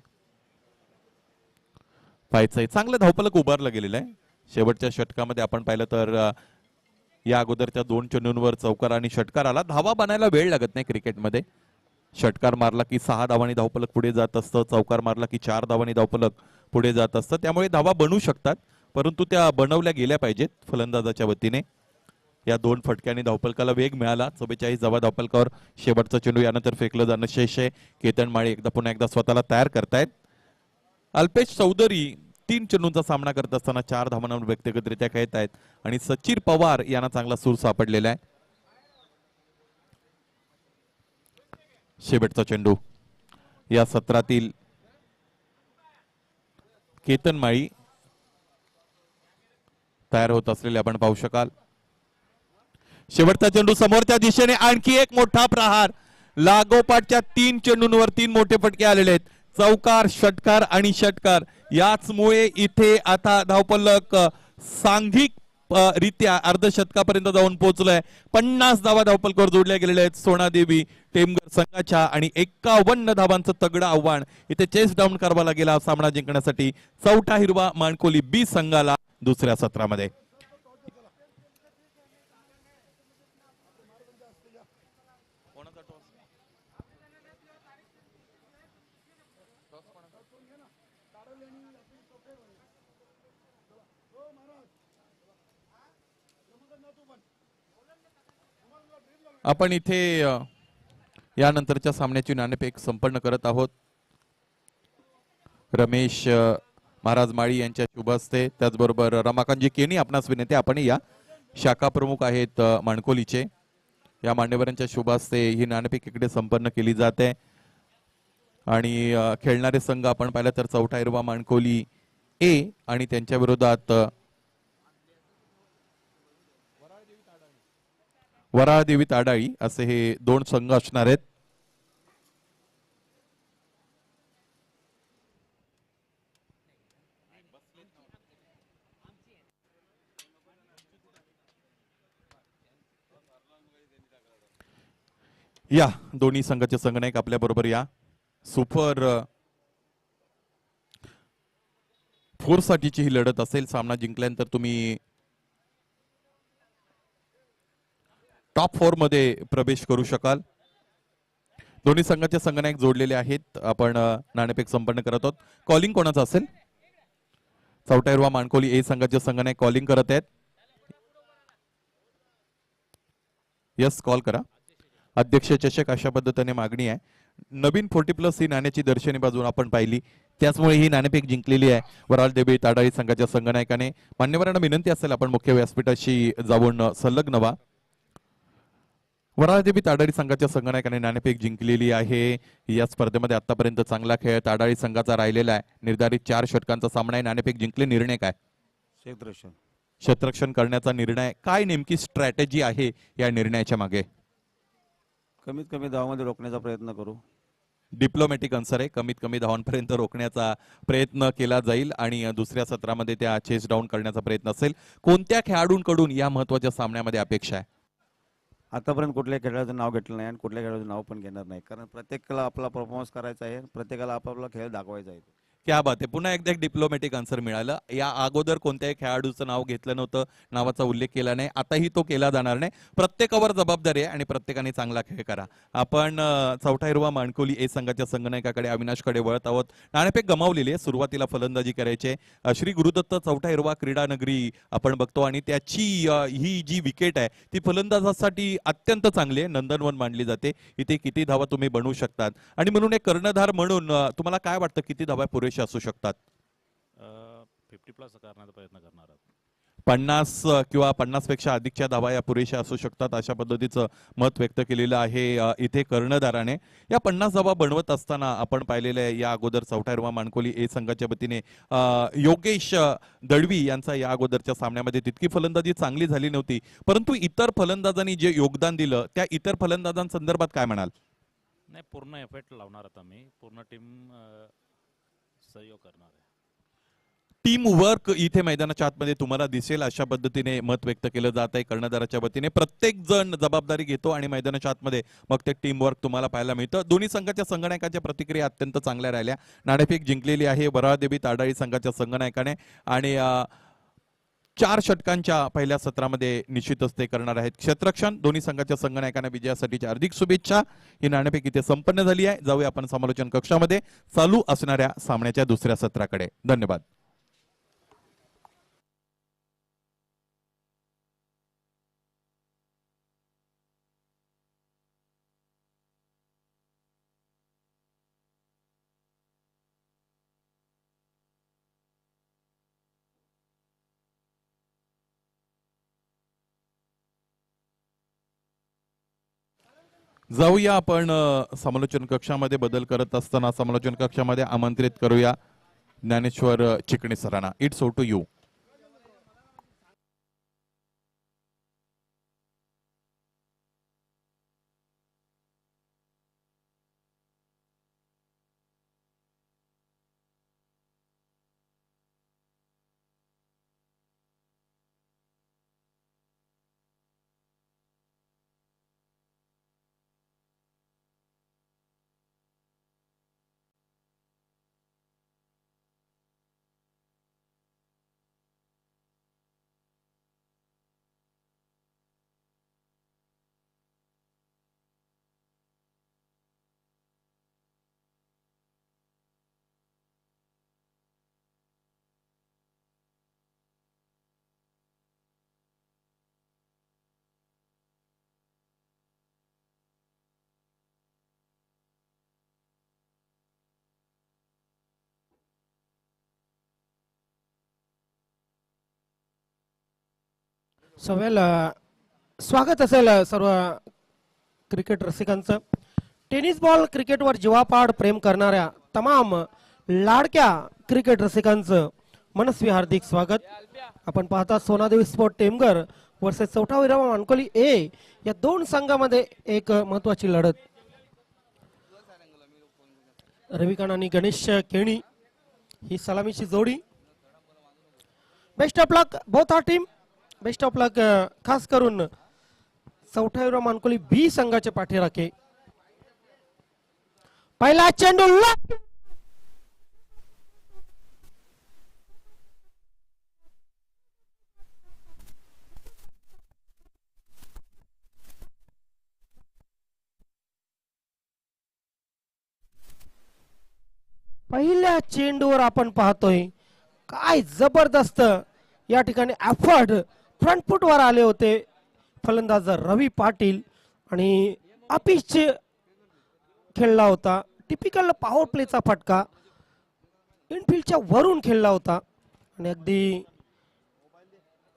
पाहायचंय चांगलं धावपलक उभारलं गेलेलं आहे. शेवटच्या षटकामध्ये आपण पाहिलं तर या अगोदरच्या 2 चेंडूंवर चौकार आणि षटकार आला. धावा बनायला वेळ लागत नाही क्रिकेटमध्ये. षटकार मारला की 6 धावांनी धावपलक पुढे जात असतं, चौकार मारला की 4 धावांनी धावपलक पुढे जात असतं. त्यामुळे धावा बनू शकतात, परंतु त्या बनवल्या गेल्या पाहिजेत फलंदाजाच्या वतीने. या 2 फटक्यांनी धावपलकाला वेग मिळाला. 44 धावा धावपलकावर शेवटचा चेंडू यानंतर फेकलं जाणं शेष आहे. केतन माळी पुन्हा एकदा स्वतःला तयार करतायत. अल्पेश चौधरी 3 चेंडूंचा सामना करत असताना 4 धावांवर व्यक्तिगतरित्या खेळत आहेत आणि सचिन पवार यांना चांगला सूर सापडलेला आहे. शेवटचा चेंडू या सत्रातील केतन माळी तयार होत असलेले आपण पाहू शकाल. शेवटचा चेंडू समोरच्या दिशेने, आणखी एक मोठा प्रहार. लागोपाठच्या 3 चेंडूंवर 3 मोठे फटके आलेले आहेत. चौकार, षटकार आणि षटकार. याचमुळे इथे आता धावपलक सांघिक रित्या अर्धशतकापर्यंत जाऊन पोहोचलाय. 50 धावा धावपलकावर जोडल्या गेलेल्या आहेत सोनादेवी टेमघर संघाच्या आणि 51 धावांचं तगडं आव्हान इथे चेस डाऊन करावा गेला सामना जिंकण्यासाठी चौथा हिरवा माणकोली बी संघाला दुसऱ्या सत्रामध्ये. आपण इथे यानंतरच्या सामन्याची नाणेफेक संपन्न करत आहोत. रमेश महाराज माळी यांच्या शुभ हस्ते, त्याचबरोबर रमाकांतजी केनी आपणास विनंती, आपण या शाखा प्रमुख आहेत माणकोलीचे, या मान्यवरांच्या शुभ हस्ते ही नाणेफेक इकडे संपन्न केली जाते. आणि खेळणारे संघ आपण पाहिलं तर चौथा हिरवा माणकोली ए आणि त्यांच्या विरोधात वराळदेवी ताडाळी असे हे दोन संघ असणार आहेत. या दोन्ही संघाचे संघनायक आपल्या बरोबर या. सुपर 4 साठीची ही लढत असेल. सामना जिंकल्यानंतर तुम्ही टॉप 4 मध्ये प्रवेश करू शकाल. दोन्ही संघाचे संघनायक जोडलेले आहेत. आपण नाणेफेक संपन्न करत आहोत. कॉलिंग कोणाचं असेल? चौथा हिरवा माणकोली ए संघाचे संघनायक कॉलिंग करत आहेत. यस, कॉल करा. अध्यक्ष चषक अशा पद्धतीने मागणी आहे. नवीन 40+ ही नाण्याची दर्शनी बाजू आपण पाहिली, त्याचमुळे ही नाणेफेक जिंकलेली आहे वराळदेवी ताडाळी संघाच्या संघनायकाने. मान्यवरांना विनंती असेल आपण मुख्य व्यासपीठाशी जाऊन संलग्न व्हा. वराळदेवी ताडाळी संघाच्या संघनायकाने नाणेफेक जिंकलेली आहे. या स्पर्धेमध्ये आतापर्यंत चांगला खेळ ताडाळी संघाचा राहिलेला आहे. निर्धारित 4 षटकांचा सामना आहे. नाणेफेक जिंकले. निर्णय काय? क्षेत्ररक्षण करण्याचा निर्णय. काय नेमकी स्ट्रॅटेजी आहे या निर्णयाच्या मागे? कमीत कमी धावांमध्ये रोखण्याचा प्रयत्न करू. डिप्लोमॅटिक आन्सर आहे. कमीत कमी धावांपर्यंत रोखण्याचा प्रयत्न केला जाईल आणि दुसऱ्या सत्रामध्ये त्या चेस डाऊन करण्याचा प्रयत्न असेल. कोणत्या खेळाडूंकडून या महत्वाच्या सामन्यामध्ये अपेक्षा आहे? आतापर्यंत कुठल्याही खेळाडूचं नाव घेतलं नाही आणि कुठल्या खेळाडूचं नाव पण घेणार नाही, कारण प्रत्येकाला आपला परफॉर्मन्स करायचा आहे, प्रत्येकाला आपापला खेळ दाखवायचा आहे. क्या बात आहे. पुन्हा एकदा एक डिप्लोमॅटिक आन्सर मिळालं. या अगोदर कोणत्याही खेळाडूचं नाव घेतलं नव्हतं, नावाचा उल्लेख केला नाही, आताही तो केला जाणार नाही. प्रत्येकावर जबाबदारी आहे आणि प्रत्येकाने चांगला खेळ करा. आपण चौथा हिरवा माणकोली ए संघाच्या संघनायकाकडे अविनाशकडे वळत आहोत. नाणेफेक गमावलेली आहे. सुरुवातीला फलंदाजी करायचे श्री गुरुदत्त चौथा हिरवा क्रीडा नगरी आपण बघतो आणि त्याची ही जी विकेट आहे ती फलंदाजासाठी अत्यंत चांगली आहे. नंदनवन मानली जाते. इथे किती धावा तुम्ही बनवू शकतात आणि म्हणून एक कर्णधार म्हणून तुम्हाला काय वाटतं किती धावा पुरेशा असू शकतात? 50+ करण्याचा प्रयत्न करणार आहोत. 50 किंवा 50 पेक्षा अधिकच्या धावा या पुरेशा असू शकतात अशा पद्धतीचं मत व्यक्त केलेलं आहे इथे कर्णधाराने. या 50 धावा बनवत असताना आपण पाहिलेलं आहे या अगोदर चौथा हिरवा माणकोली ए संघाच्या वतीने योगेश दळवी यांचा या अगोदरच्या सामन्यामध्ये तितकी फलंदाजी चांगली झाली नव्हती, परंतु इतर फलंदाजांनी जे योगदान दिलं त्या इतर फलंदाजांसंदर्भात काय म्हणाल? नाही, पूर्ण एफर्ट लावणार आता मी. पूर्ण टीम सहयोग करणार आहे. टीम वर्क इथे मैदानाच्या आतमध्ये तुम्हाला दिसेल अशा पद्धतीने मत व्यक्त केलं जात आहे कर्णधाराच्या वतीने. प्रत्येक जण जबाबदारी घेतो आणि मैदानाच्या आतमध्ये मग ते टीम वर्क तुम्हाला पाहायला मिळतं. दोन्ही संघाच्या संघनायकांच्या प्रतिक्रिया अत्यंत चांगल्या राहिल्या. नाणेफेक जिंकलेली आहे वराळदेवी ताडाळी संघाच्या संघनायकाने आणि 4 षटकांच्या पहिल्या सत्रामध्ये निश्चितच ते करणार आहेत क्षेत्ररक्षण. दोन्ही संघाच्या संघनायकांना विजयासाठीच्या हार्दिक शुभेच्छा. ही नाणेफेक इथे संपन्न झाली आहे. जाऊया आपण समालोचन कक्षामध्ये चालू असणाऱ्या सामन्याच्या दुसऱ्या सत्राकडे. धन्यवाद. जाऊया आपण समालोचन कक्षामध्ये. बदल करत असताना समालोचन कक्षामध्ये आमंत्रित करूया ज्ञानेश्वर चिकणे सरांना. It's over to you. सवेल स्वागत असेल सर्व क्रिकेट रसिकांचं. टेनिस बॉल क्रिकेटवर जीवापाड प्रेम करणाऱ्या तमाम लाडक्या क्रिकेट रसिकांचं मनस्वी हार्दिक स्वागत. आपण पाहता सोनादेवी स्पोर्ट टेमघर वर्सेस चौथा विराम मानकोली ए या दोन संघामध्ये एक महत्वाची लढत. रविकांत आणि गणेश केणी ही सलामीची जोडी. Best of luck both R team. Best of luck खास करून चौथा विराम मानकोली बी संघाचे पाठीराखे. पहिला चेंडू पहिल्या चेंडूवर आपण पाहतोय काय जबरदस्त या ठिकाणी एफर्ट फ्रंट फुटवर आले होते फलंदाज रवी पाटील आणि अपिच खेळला होता. टिपिकल पॉवर प्लेचा फटका इनफिल्डच्या वरून खेळला होता आणि अगदी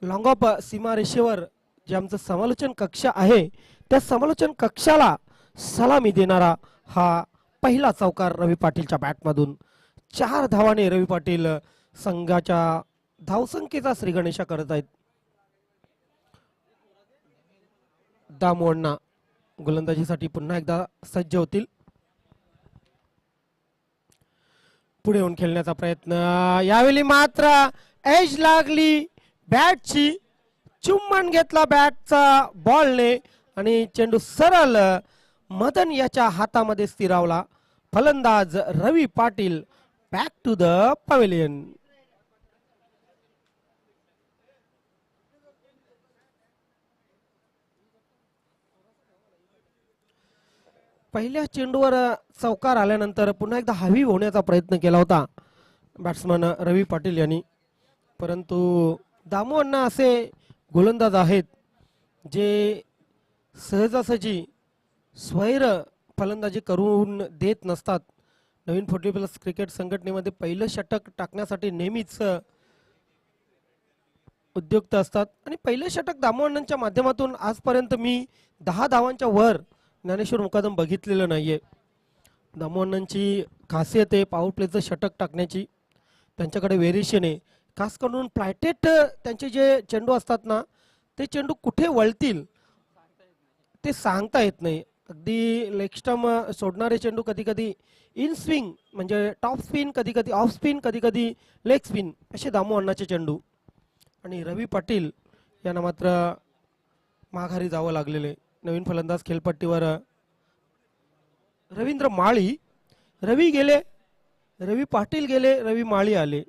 लॉंग ऑफ सीमारेषेवर जे आमचं समालोचन कक्ष आहे त्या समालोचन कक्षाला सलामी देणारा हा पहिला चौकार रवी पाटीलच्या बॅटमधून. 4 धावाने रवी पाटील संघाच्या धावसंख्येचा श्रीगणेशा करत आहेत. दामोअण्णा गोलंदाजीसाठी पुन्हा एकदा सज्ज होतील. पुढे येऊन खेळण्याचा प्रयत्न. यावेळी मात्र एज लागली बॅटची. चुंबन घेतला बॅटचा बॉलने आणि चेंडू सरळ मदन याच्या हातामध्ये स्थिरावला. फलंदाज Ravi Patil back to the pavilion. पहिल्या चेंडूवर चौकार आल्यानंतर पुन्हा एकदा हवी होण्याचा प्रयत्न केला होता बॅट्समन रवी पाटील यांनी, परंतु दामोअण्णा असे गोलंदाज आहेत जे सहजासहजी स्वैर फलंदाजी करून देत नसतात. नवीन 40+ क्रिकेट संघटनेमध्ये पहिलं षटक टाकण्यासाठी नेहमीच उद्युक्त असतात आणि पहिलं षटक दामोअण्णांच्या माध्यमातून आजपर्यंत मी 10 धावांच्या वर ज्ञानेश्वर मुकादम बघितलेलं नाहीये. दामोअण्णांची खासियत आहे पॉवर प्लेचं षटक टाकण्याची. त्यांच्याकडे व्हेरिएशन आहे. खास करून फ्लायटेट त्यांचे जे चेंडू असतात ना ते चेंडू कुठे वळतील ते सांगता येत नाही. अगदी लेग स्टंप सोडणारे चेंडू कधी कधी इन स्विंग म्हणजे टॉप स्पिन, कधी कधी ऑफ स्पिन, कधी कधी लेग स्पिन असे दामोअण्णाचे चेंडू. आणि रवी पाटील यांना मात्र माघारी जावं लागलेले. नवीन फलंदाज खेळपट्टीवर रवींद्र माळी. रवी गेले, रवी पाटील गेले, रवी माळी आले.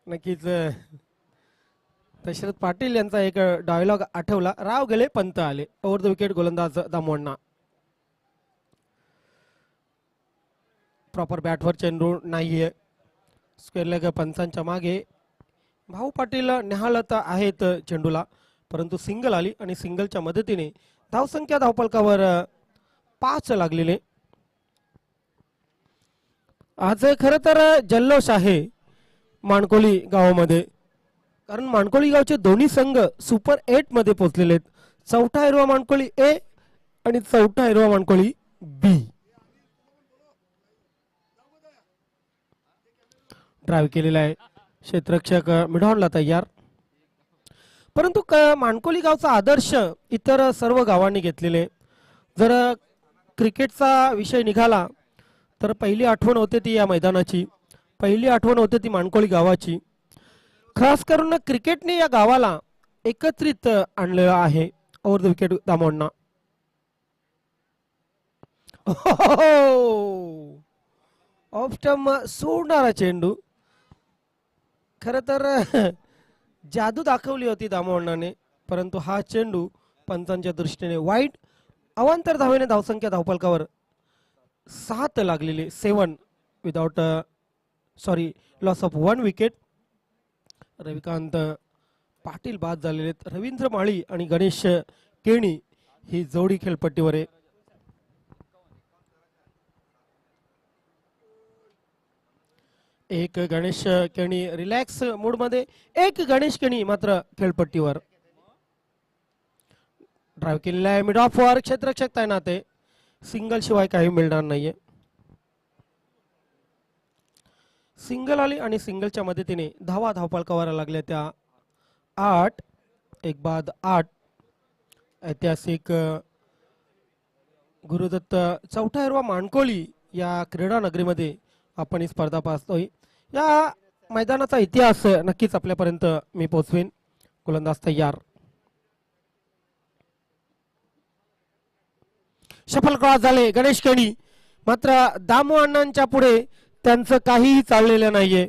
नक्कीच दशरथ पाटील यांचा एक डायलॉग आठवला. राव गेले पंत आले. ओव्हर द विकेट गोलंदाज दामोअण्णा. प्रॉपर बॅटवर चेंडू नाहीये. स्क्वेअर लेग पंचांच्या मागे भाऊ पाटील निहाळत आहेत चेंडूला, परंतु सिंगल आली आणि सिंगलच्या मदतीने धावसंख्या धावफलकावर 5 लागलेले. आज खरं तर जल्लोष आहे माणकोली गावामध्ये, कारण माणकोली गावचे दोन्ही संघ सुपर 8 मध्ये पोहोचलेले आहेत. चौथा हिरवा माणकोली ए आणि चौथा हिरवा माणकोली बी. ड्राईव्ह केलेला आहे. क्षेत्ररक्षक मिडॉनला तयार, परंतु माणकोली गावचा आदर्श इतर सर्व गावांनी घेतलेले. जर क्रिकेटचा विषय निघाला तर पहिली आठवण होते ती या मैदानाची, पहिली आठवण होते ती माणकोली गावाची. खास करून क्रिकेटने या गावाला एकत्रित आणलेलं आहे. Over the wicket Damoanna. Off stump सोडणारा चेंडू. खर तर जादू दाखवली होती दामोअण्णाने, परंतु हा चेंडू पंचांच्या दृष्टीने वाईट. अवांतर धावेने धावसंख्या धावफलकावर 7 लागलेली. 7 without loss of 1 wicket. Ravikant Patil बाद झालेले. रवींद्र माळी आणि गणेश केणी ही जोडी खेळपट्टीवर आहे. एक गणेश केणी रिलॅक्स मूड मध्ये, एक गणेश केणी मात्र खेळपट्टीवर. ड्राईव्ह केलेला आहे मिड ऑफ वर, क्षेत्ररक्षक तैनात आहे. सिंगल शिवाय काही मिळणार नाहीये. सिंगल आली आणि सिंगलच्या मदतीने धावा धावपळकावर लागल्या त्या 8, एक बाद 8. ऐतिहासिक गुरुदत्त चौथा हिरवा माणकोली या क्रीडा नगरीमध्ये आपण ही स्पर्धा पाहतोय. या मैदानाचा इतिहास नक्कीच आपल्यापर्यंत मी पोहोचवीन. गोलंदाज तयार. सफल क्रॉस झाले गणेश केणी, मात्र दामू अण्णांच्या पुढे त्यांचं काहीही चाललेलं नाहीये.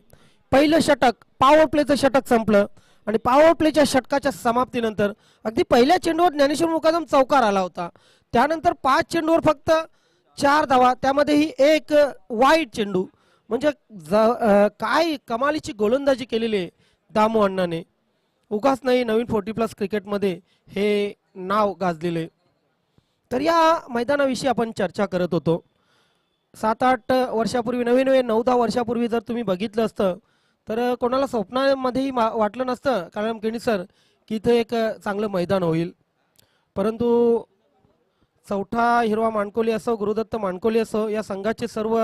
पहिलं षटक पॉवर प्लेचं षटक संपलं आणि पॉवर प्लेच्या षटकाच्या समाप्तीनंतर अगदी पहिल्या चेंडूवर ज्ञानेश्वर मुकादम चौकार आला होता. त्यानंतर 5 चेंडूवर फक्त 4 धावा, त्यामध्येही एक वाईट चेंडू. म्हणजे काय कमालीची गोलंदाजी केलेली आहे दामू अण्णाने. उगाच नाही नवीन 40+ क्रिकेटमध्ये हे नाव गाजलेले. तर या मैदानाविषयी आपण चर्चा करत होतो. 7-8 वर्षापूर्वी, नवे 9-10 वर्षापूर्वी जर तुम्ही बघितलं असतं तर कोणाला स्वप्नामध्येही वाटलं नसतं कारण केणी सर की इथे एक चांगलं मैदान होईल. परंतु चौथा हिरवा माणकोली असो, गुरुदत्त माणकोली असो, या संघाचे सर्व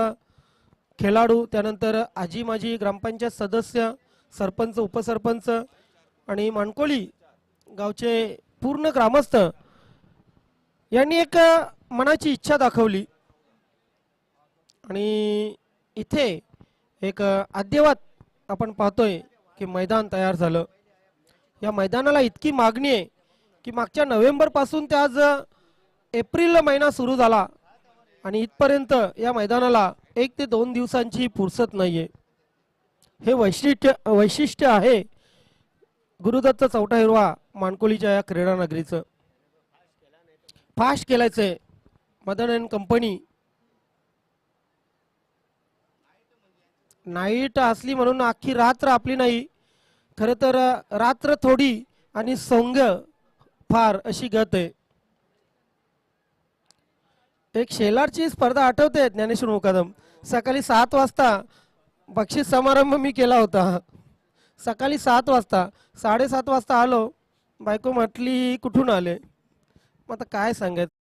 खेळाडू, त्यानंतर आजी माजी ग्रामपंचायत सदस्य, सरपंच, उपसरपंच आणि माणकोली गावचे पूर्ण ग्रामस्थ यांनी एक मनाची इच्छा दाखवली आणि इथे एक अद्ययावत आपण पाहतोय की मैदान तयार झालं. या मैदानाला इतकी मागणी आहे की मागच्या नोव्हेंबर पासून ते आज एप्रिल महिना सुरू झाला आणि इथपर्यंत या मैदानाला 1 ते 2 दिवसांची फुरसत नाहीये. हे वैशिष्ट्य आहे गुरुदत्त चौथा हिरवा माणकोलीच्या या क्रीडा नगरीचं. फास्ट केलायचंय मदन अँड कंपनी. नाईट असली म्हणून अख्खी रात्र आपली नाही, खरं तर रात्र थोडी आणि सोंग फार अशी गत आहे. एक शेलारची स्पर्धा आठवते ज्ञानेश्वर मुकादम, सकाळी 7 वाजता बक्षीस समारंभ मी केला होता. सकाळी 7 वाजता, 7:30 वाजता आलो, बायको म्हटली कुठून आले. मग आता काय सांगायचं.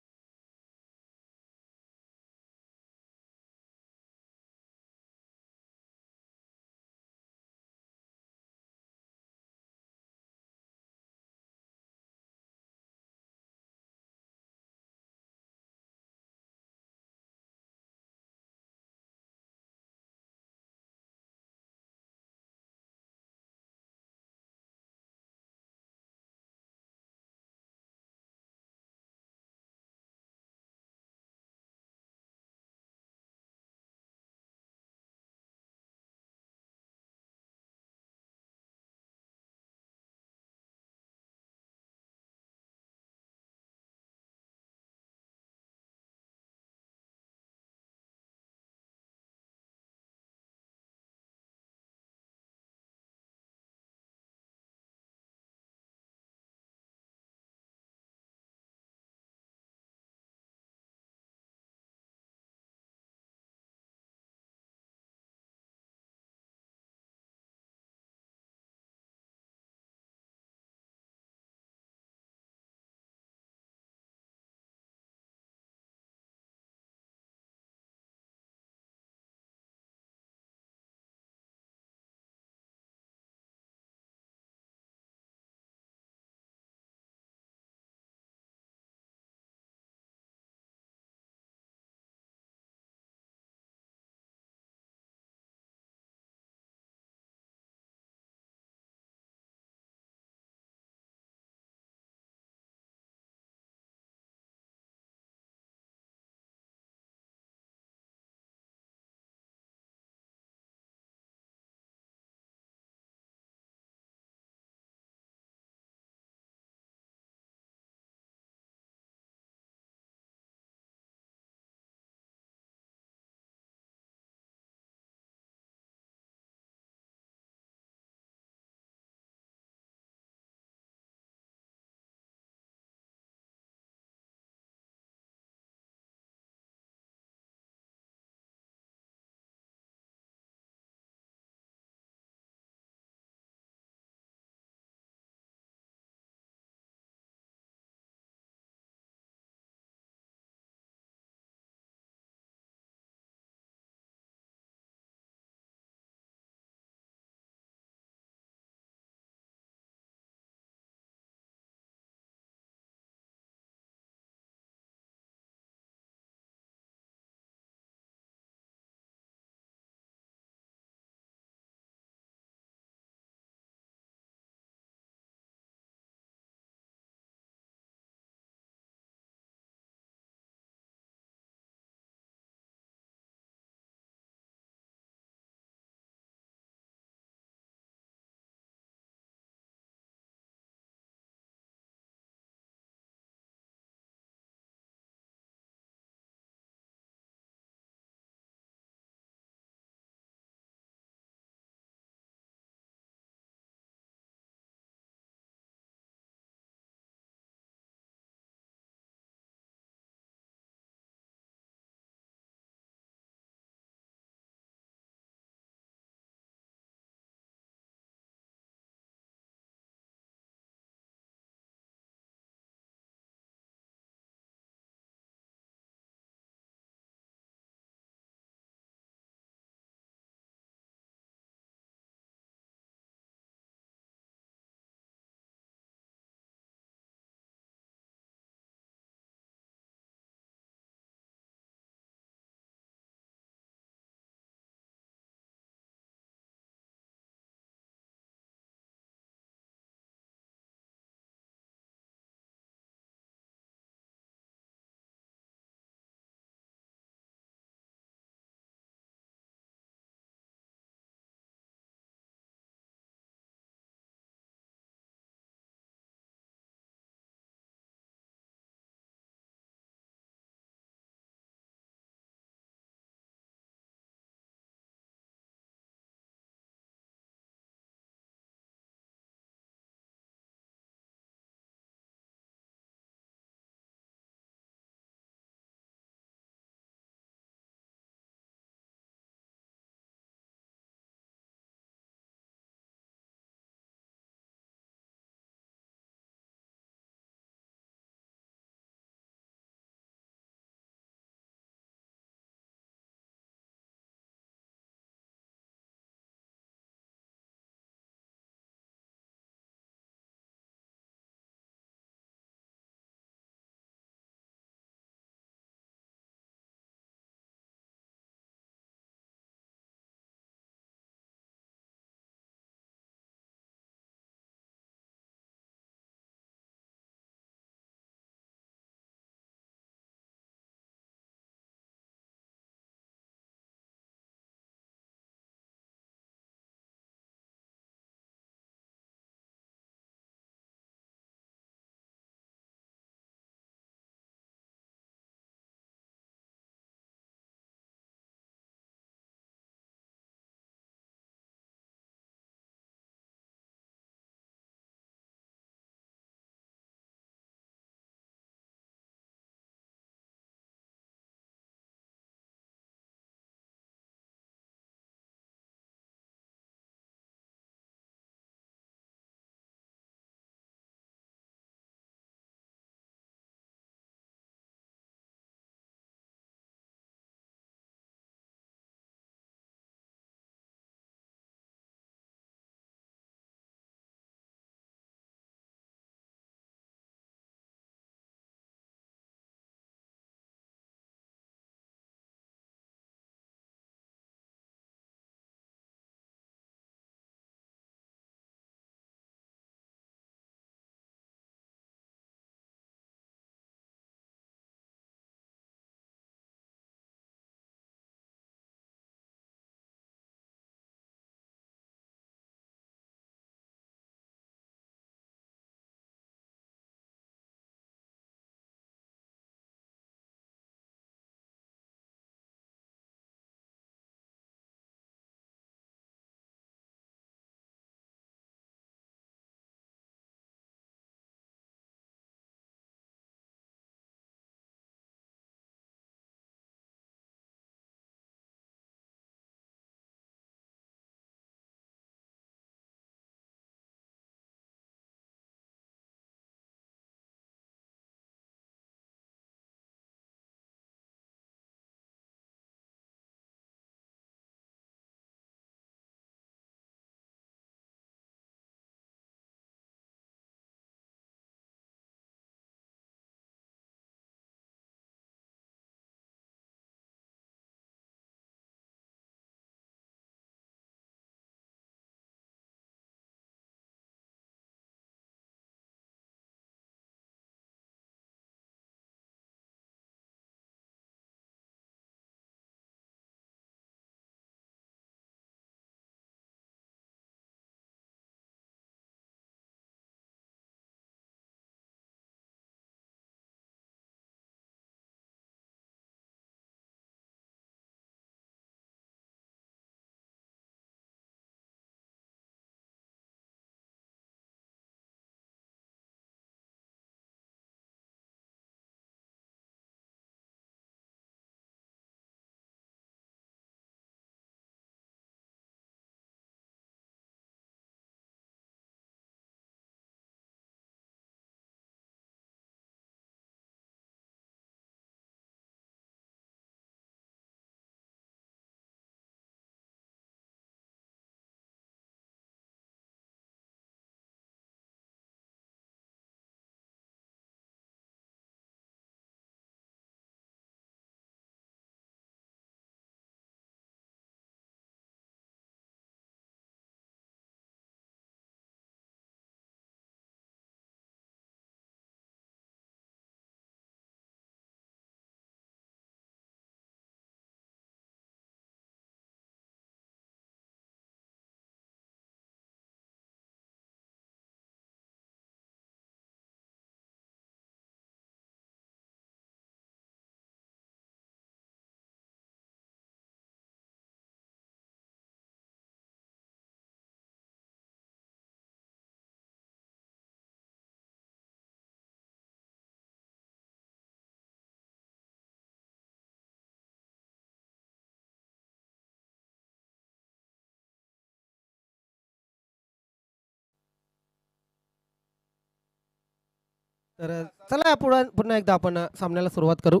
तर चला पुन्हा एकदा आपण सामन्याला सुरुवात करू.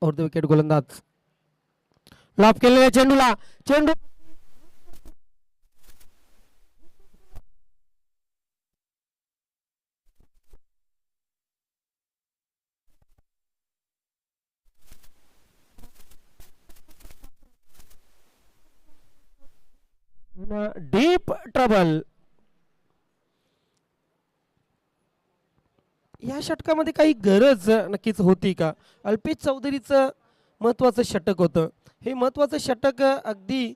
ओव्हर द विकेट गोलंदाज लॉप केलेल्या चेंडूला चेंडू डीप ट्रबल. या षटकामध्ये काही गरज नक्कीच होती का? अल्पेश चौधरीचं महत्वाचं षटक होतं. हे महत्वाचं षटक अगदी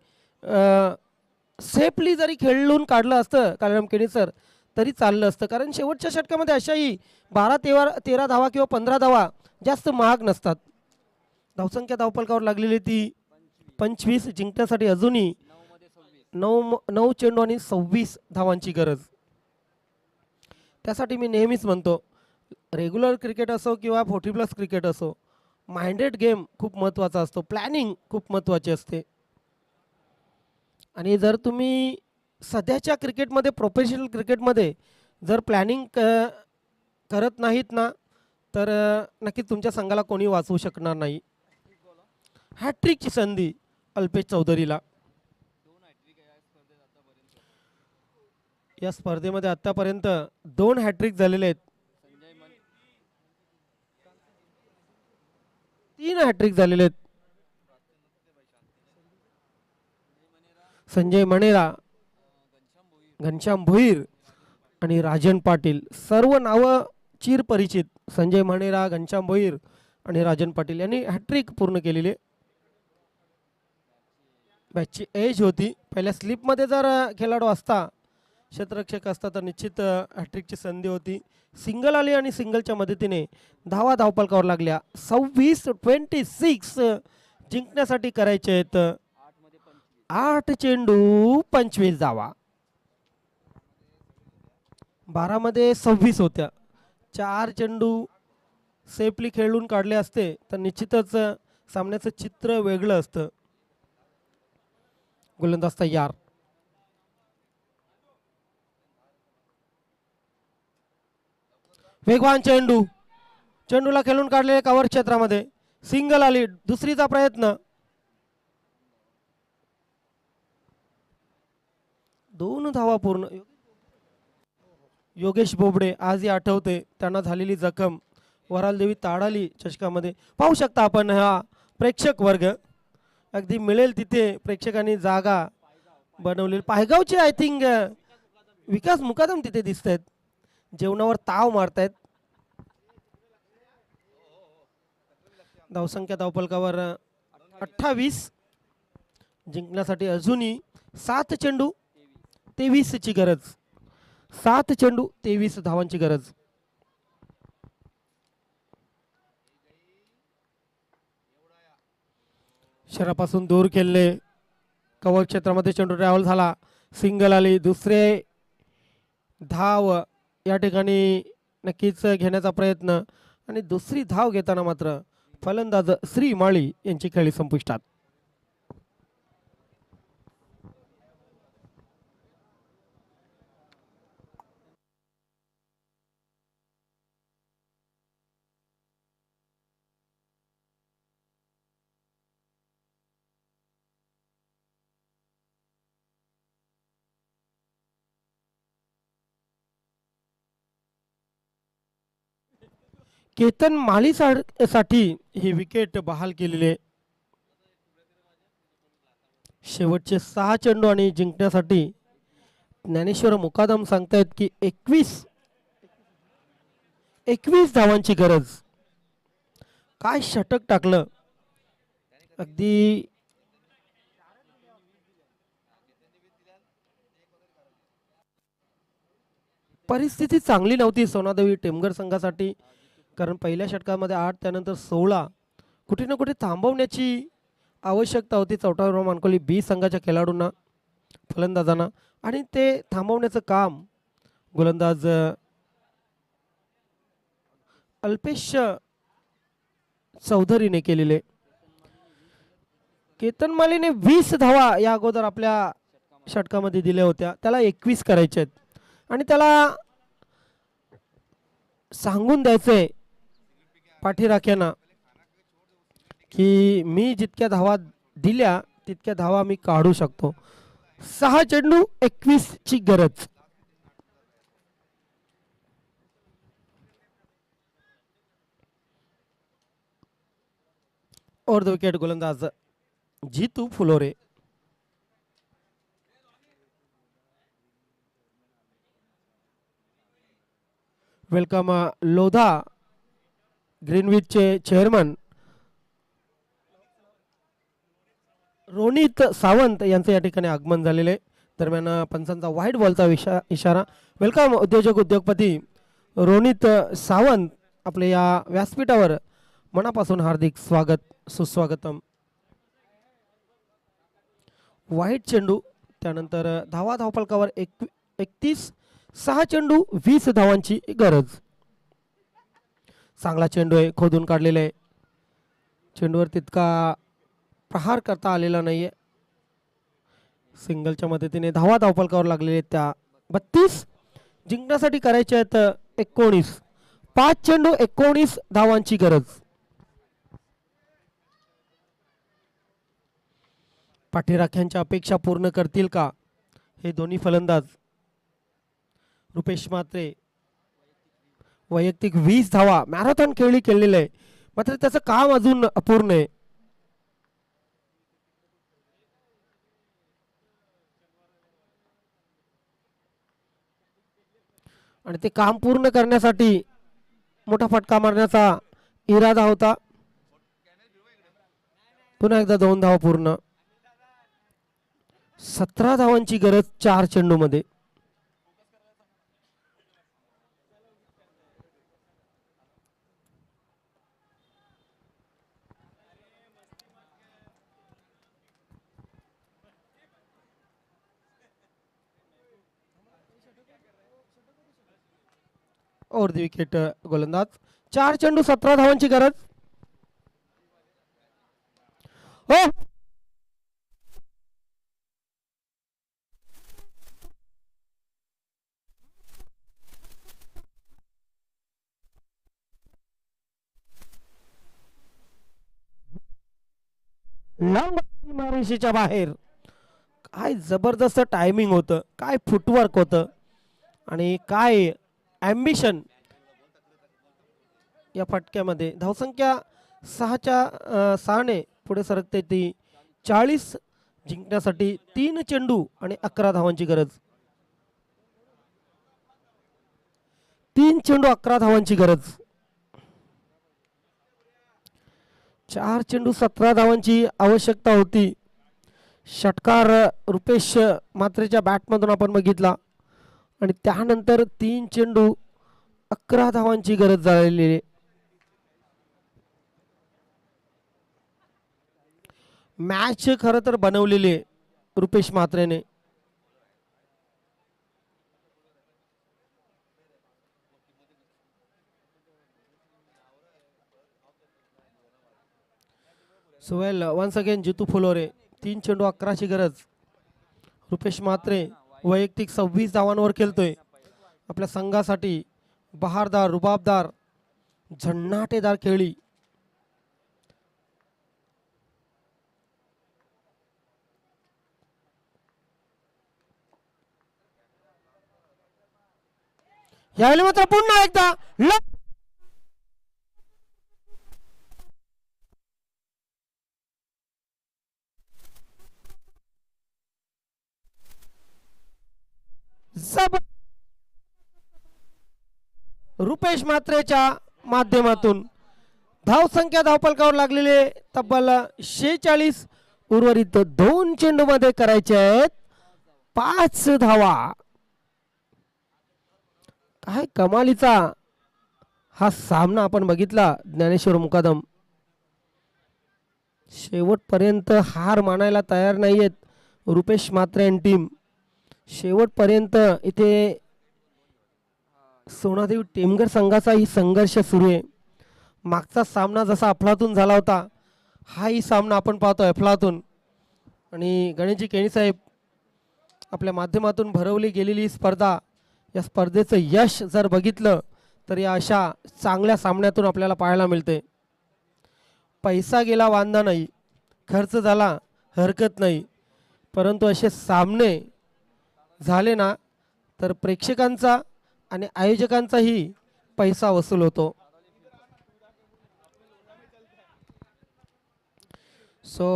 सेफली जरी खेळून काढलं असतं कालराम केणीसर तरी चाललं असतं, कारण शेवटच्या षटकामध्ये अशाही 12-13 धावा किंवा 15 धावा जास्त महाग नसतात. धावसंख्या धावफलकावर लागलेली ती 25, जिंकण्यासाठी अजूनही 9 चेंडू आणि 26 धावांची गरज. त्यासाठी मी नेहमीच म्हणतो, रेग्युलर क्रिकेट असो किंवा 40+ क्रिकेट असो, माइंडेड गेम खूप महत्त्वाचा असतो. प्लॅनिंग खूप महत्त्वाची असते. आणि जर तुम्ही सध्याच्या क्रिकेटमध्ये, प्रोफेशनल क्रिकेटमध्ये जर प्लॅनिंग करत नाहीत ना, तर नक्कीच तुमच्या संघाला कोणी वाचवू शकणार नाही. हॅट्रिकची संधी अल्पेश चौधरीला. या स्पर्धेमध्ये आतापर्यंत 2 हॅट्रिक झालेले आहेत. 3 हॅट्रिक झालेले आहेत. संजय मणेरा, घनश्याम भोईर आणि राजन पाटील, सर्व नावं चिरपरिचित. संजय मणेरा, घनश्याम भोईर आणि राजन पाटील यांनी हॅट्रिक पूर्ण केलेली. मॅचची एज होती. पहिल्या स्लिपमध्ये जर खेळाडू असता, क्षेत्ररक्षक असता, तर निश्चित हॅट्रिकची संधी होती. सिंगल आली आणि सिंगलच्या मदतीने धावफलकावर लागल्या. 26 जिंकण्यासाठी करायचे आहेत. 8 चेंडू 25 धावा. 12 मध्ये 26 होत्या. 4 चेंडू सेफली खेळून काढले असते तर निश्चितच सामन्याचं चित्र वेगळं असतं. गोलंदाज तयार. वेगवान चेंडू, चेंडूला खेळून काढलेले कव्हर क्षेत्रामध्ये. सिंगल आली. दुसरीचा प्रयत्न. 2 धावा पूर्ण. योगेश बोबडे आजही आठवते त्यांना झालेली जखम. वरालदेवी ताडाली चषकामध्ये. पाहू शकता आपण हा प्रेक्षक वर्ग. अगदी मिळेल तिथे प्रेक्षकांनी जागा बनवलेली. पायगावचे आय थिंक विकास मुकादम तिथे दिसत आहेत, जेवणावर ताव मारतायत. धावसंख्या धावफलकावर 28. जिंकण्यासाठी अजूनही 7 चेंडू 23 ची गरज. 7 चेंडू 23 धावांची गरज. शरापासून दूर खेळले. कव्हर क्षेत्रामध्ये चेंडू ट्रॅव्हल झाला. सिंगल आली. दुसरे धाव या ठिकाणी नक्कीच घेण्याचा प्रयत्न आणि दुसरी धाव घेताना मात्र फलंदाज श्री माळी यांची खेळी संपुष्टात. केतन माळी साठी ही विकेट बहाल केलेली आहे. शेवटचे 6 चेंडू आणि जिंकण्यासाठी ज्ञानेश्वर मुकादम सांगतायत की 21 धावांची गरज. काय षटक टाकलं. अगदी परिस्थिती चांगली नव्हती सोनादेवी टेमघर संघासाठी, कारण पहिल्या षटकामध्ये 8 त्यानंतर 16 कुठे ना कुठे थांबवण्याची आवश्यकता होती चौटाराव मानकोली बी संघाच्या खेळाडूंना, फलंदाजांना, आणि ते थांबवण्याचं काम गोलंदाज अल्पेश चौधरीने केलेले. केतन मालीने 20 धावा या अगोदर आपल्या षटकामध्ये दिल्या होत्या. त्याला 21 करायचे आहेत आणि त्याला सांगून द्यायचंय पाठीराख्यांना की मी जितक्या धावा दिल्या तितक्या धावा मी काढू शकतो. 6 चेंडू 21 ची गरज. और द विकेट गोलंदाज जीतू फुलोरे. वेलकम लोधा ग्रीनविचचे चेअरमन रोनित सावंत यांचं या ठिकाणी आगमन झालेले. दरम्यान पंचांचा वाईट बॉलचा इशारा. वेलकम उद्योजक उद्योगपती रोनित सावंत, आपले या व्यासपीठावर मनापासून हार्दिक स्वागत सुस्वागतम. वाईट चेंडू, त्यानंतर धावा धावफलकावर 31. 6 चेंडू 20 धावांची गरज. चांगला चेंडू आहे, खोदून काढलेला आहे. चेंडूवर तितका प्रहार करता आलेला नाहीये. सिंगलच्या मदतीने धावा धावफलकावर लागलेले त्या 32. जिंकण्यासाठी करायचे आहेत 19. 5 चेंडू 19 धावांची गरज. पाठीराख्यांच्या अपेक्षा पूर्ण करतील का हे दोन्ही फलंदाज? रुपेश म्हात्रे वैयक्तिक 20 धावा मॅरेथॉन खेळलेलं आहे, मात्र त्याचं काम अजून अपूर्ण आहे. आणि ते काम पूर्ण करण्यासाठी मोठा फटका मारण्याचा इरादा होता. पुन्हा एकदा 2 धावा पूर्ण. 17 धावांची गरज 4 चेंडू मध्ये. और दी विकेट गोलंदाज. 4 चेंडू 17 धावांची गरज. हो, मारेशीच्या बाहेर. काय जबरदस्त टायमिंग होतं, काय फुटवर्क होतं आणि काय ॲम्बिशन या फटक्यामध्ये. धावसंख्या 6ने पुढे सरकते ती 40. जिंकण्यासाठी 3 चेंडू आणि 11 धावांची गरज. 3 चेंडू 11 धावांची गरज. 4 चेंडू 17 धावांची आवश्यकता होती. षटकार रुपेश म्हात्रेच्या बॅटमधून आपण बघितला आणि त्यानंतर 3 चेंडू 11 धावांची गरज झालेली. मॅच खरं तर बनवलेली आहे रुपेश म्हात्रेने. So well once again Jitu Phulore. 3 चेंडू 11 ची गरज. रुपेश म्हात्रे वैयक्तिक 26 धावांवर खेळतोय. आपल्या संघासाठी बहारदार, रुबाबदार, झन्नाटेदार खेळी. यावेळी मात्र पुन्हा एकदा रुपेश म्हात्रेच्या माध्यमातून धावसंख्या धावफलकावर लागलेले तब्बल 46. उर्वरित 2 चेंडू मध्ये करायचे आहेत 5 धावा. काय कमालीचा हा सामना आपण बघितला. ज्ञानेश्वर मुकादम शेवटपर्यंत हार मानायला तयार नाहीयेत. रुपेश म्हात्रे आणि टीम शेवटपर्यंत इथे सोनादेवी टेमघर संघाचाही संघर्ष सुरू आहे. मागचा सामना जसा अफलातून झाला होता, हाही सामना आपण पाहतो अफलातून. आणि गणेशजी केणी साहेब, आपल्या माध्यमातून भरवली गेलेली स्पर्धा, या स्पर्धेचं यश जर बघितलं तर या अशा चांगल्या सामन्यातून आपल्याला पाहायला मिळते. पैसा गेला वांदा नाही, खर्च झाला हरकत नाही, परंतु असे सामने झाले ना तर प्रेक्षकांचा आणि आयोजकांचाही पैसा वसूल होतो. So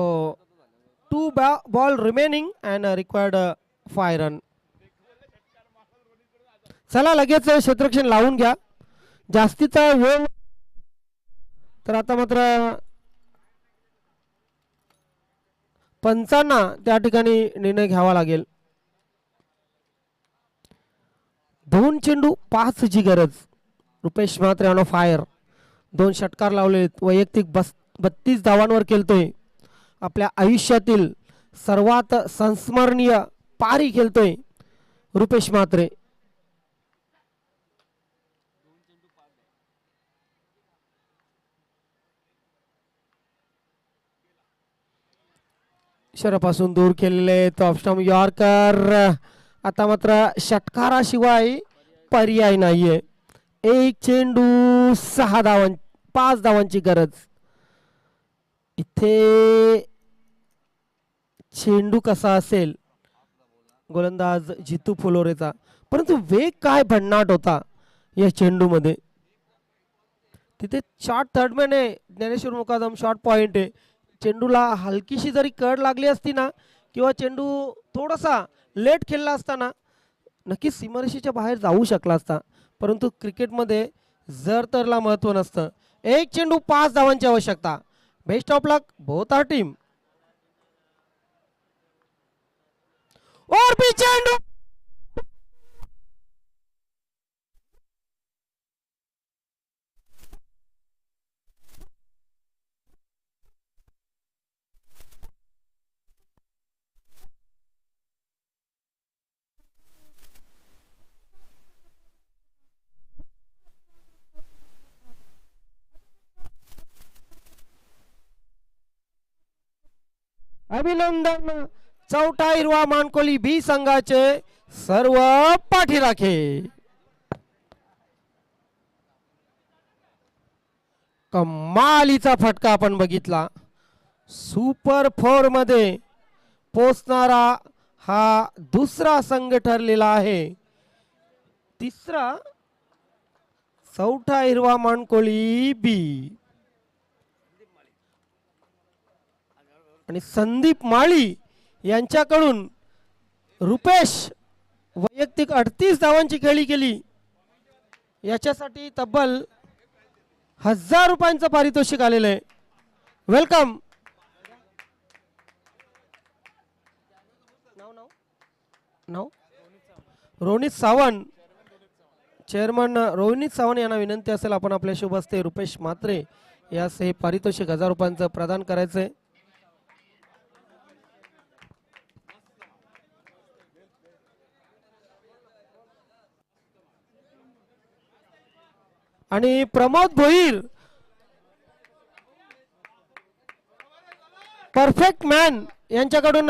2 ball remaining and required 5 run. चला लगेच क्षेत्ररक्षण लावून घ्या, जास्तीचा वेळ तर आता मात्र पंचांना त्या ठिकाणी निर्णय घ्यावा लागेल. 2 चेंडू 5 ची गरज. Rupesh Mhatre on fire. 2 षटकार लावले, वैयक्तिक 32 धावांवर खेळतोय. आपल्या आयुष्यातील सर्वात संस्मरणीय पारी खेळतोय रुपेश म्हात्रे. शरापासून दूर केलेले टॉपस्टॉम यॉर्कर. आता मात्र षटकाराशिवाय पर्याय नाहीये. 1 चेंडू 5 धावांची गरज. इथे चेंडू कसा असेल गोलंदाज जितू फुलोरेचा, परंतु वेग काय भन्नाट होता या चेंडू मध्ये. तिथे शॉर्ट थर्डमॅन आहे ज्ञानेश्वर मुकादम, शॉर्ट पॉइंट आहे. चेंडूला हलकीशी जरी कड लागली असती ना किंवा चेंडू थोडासा लेट खेळला असताना नक्कीच सीमारेषेच्या बाहेर जाऊ शकला असता, परंतु क्रिकेटमध्ये जर तरला महत्व नसतं. 1 चेंडू 5 धावांची आवश्यकता. Best of luck both R team. और भी चेंडू अभिनंदन. चौथा हिरवा मानकोली बी संघाचे सर्व पाठीराखे. कमालीचा फटका आपण बघितला. सुपर 4 मध्ये पोचणारा हा दुसरा संघ ठरलेला आहे. तिसरा चौथा हिरवा मानकोली बी आणि संदीप माळी यांच्याकडून रुपेश वैयक्तिक 38 धावांची खेळी केली. याच्यासाठी तब्बल 1000 रुपयांचं पारितोषिक आलेलं आहे. वेलकम. नाव रोनित सावंत. चेअरमन रोहित सावंत यांना विनंती असेल आपण आपल्या शुभ हस्ते रुपेश म्हात्रे यास हे पारितोषिक 1000 रुपयांचं प्रदान करायचंय. आणि प्रमोद भोईर परफेक्ट मॅन यांच्याकडून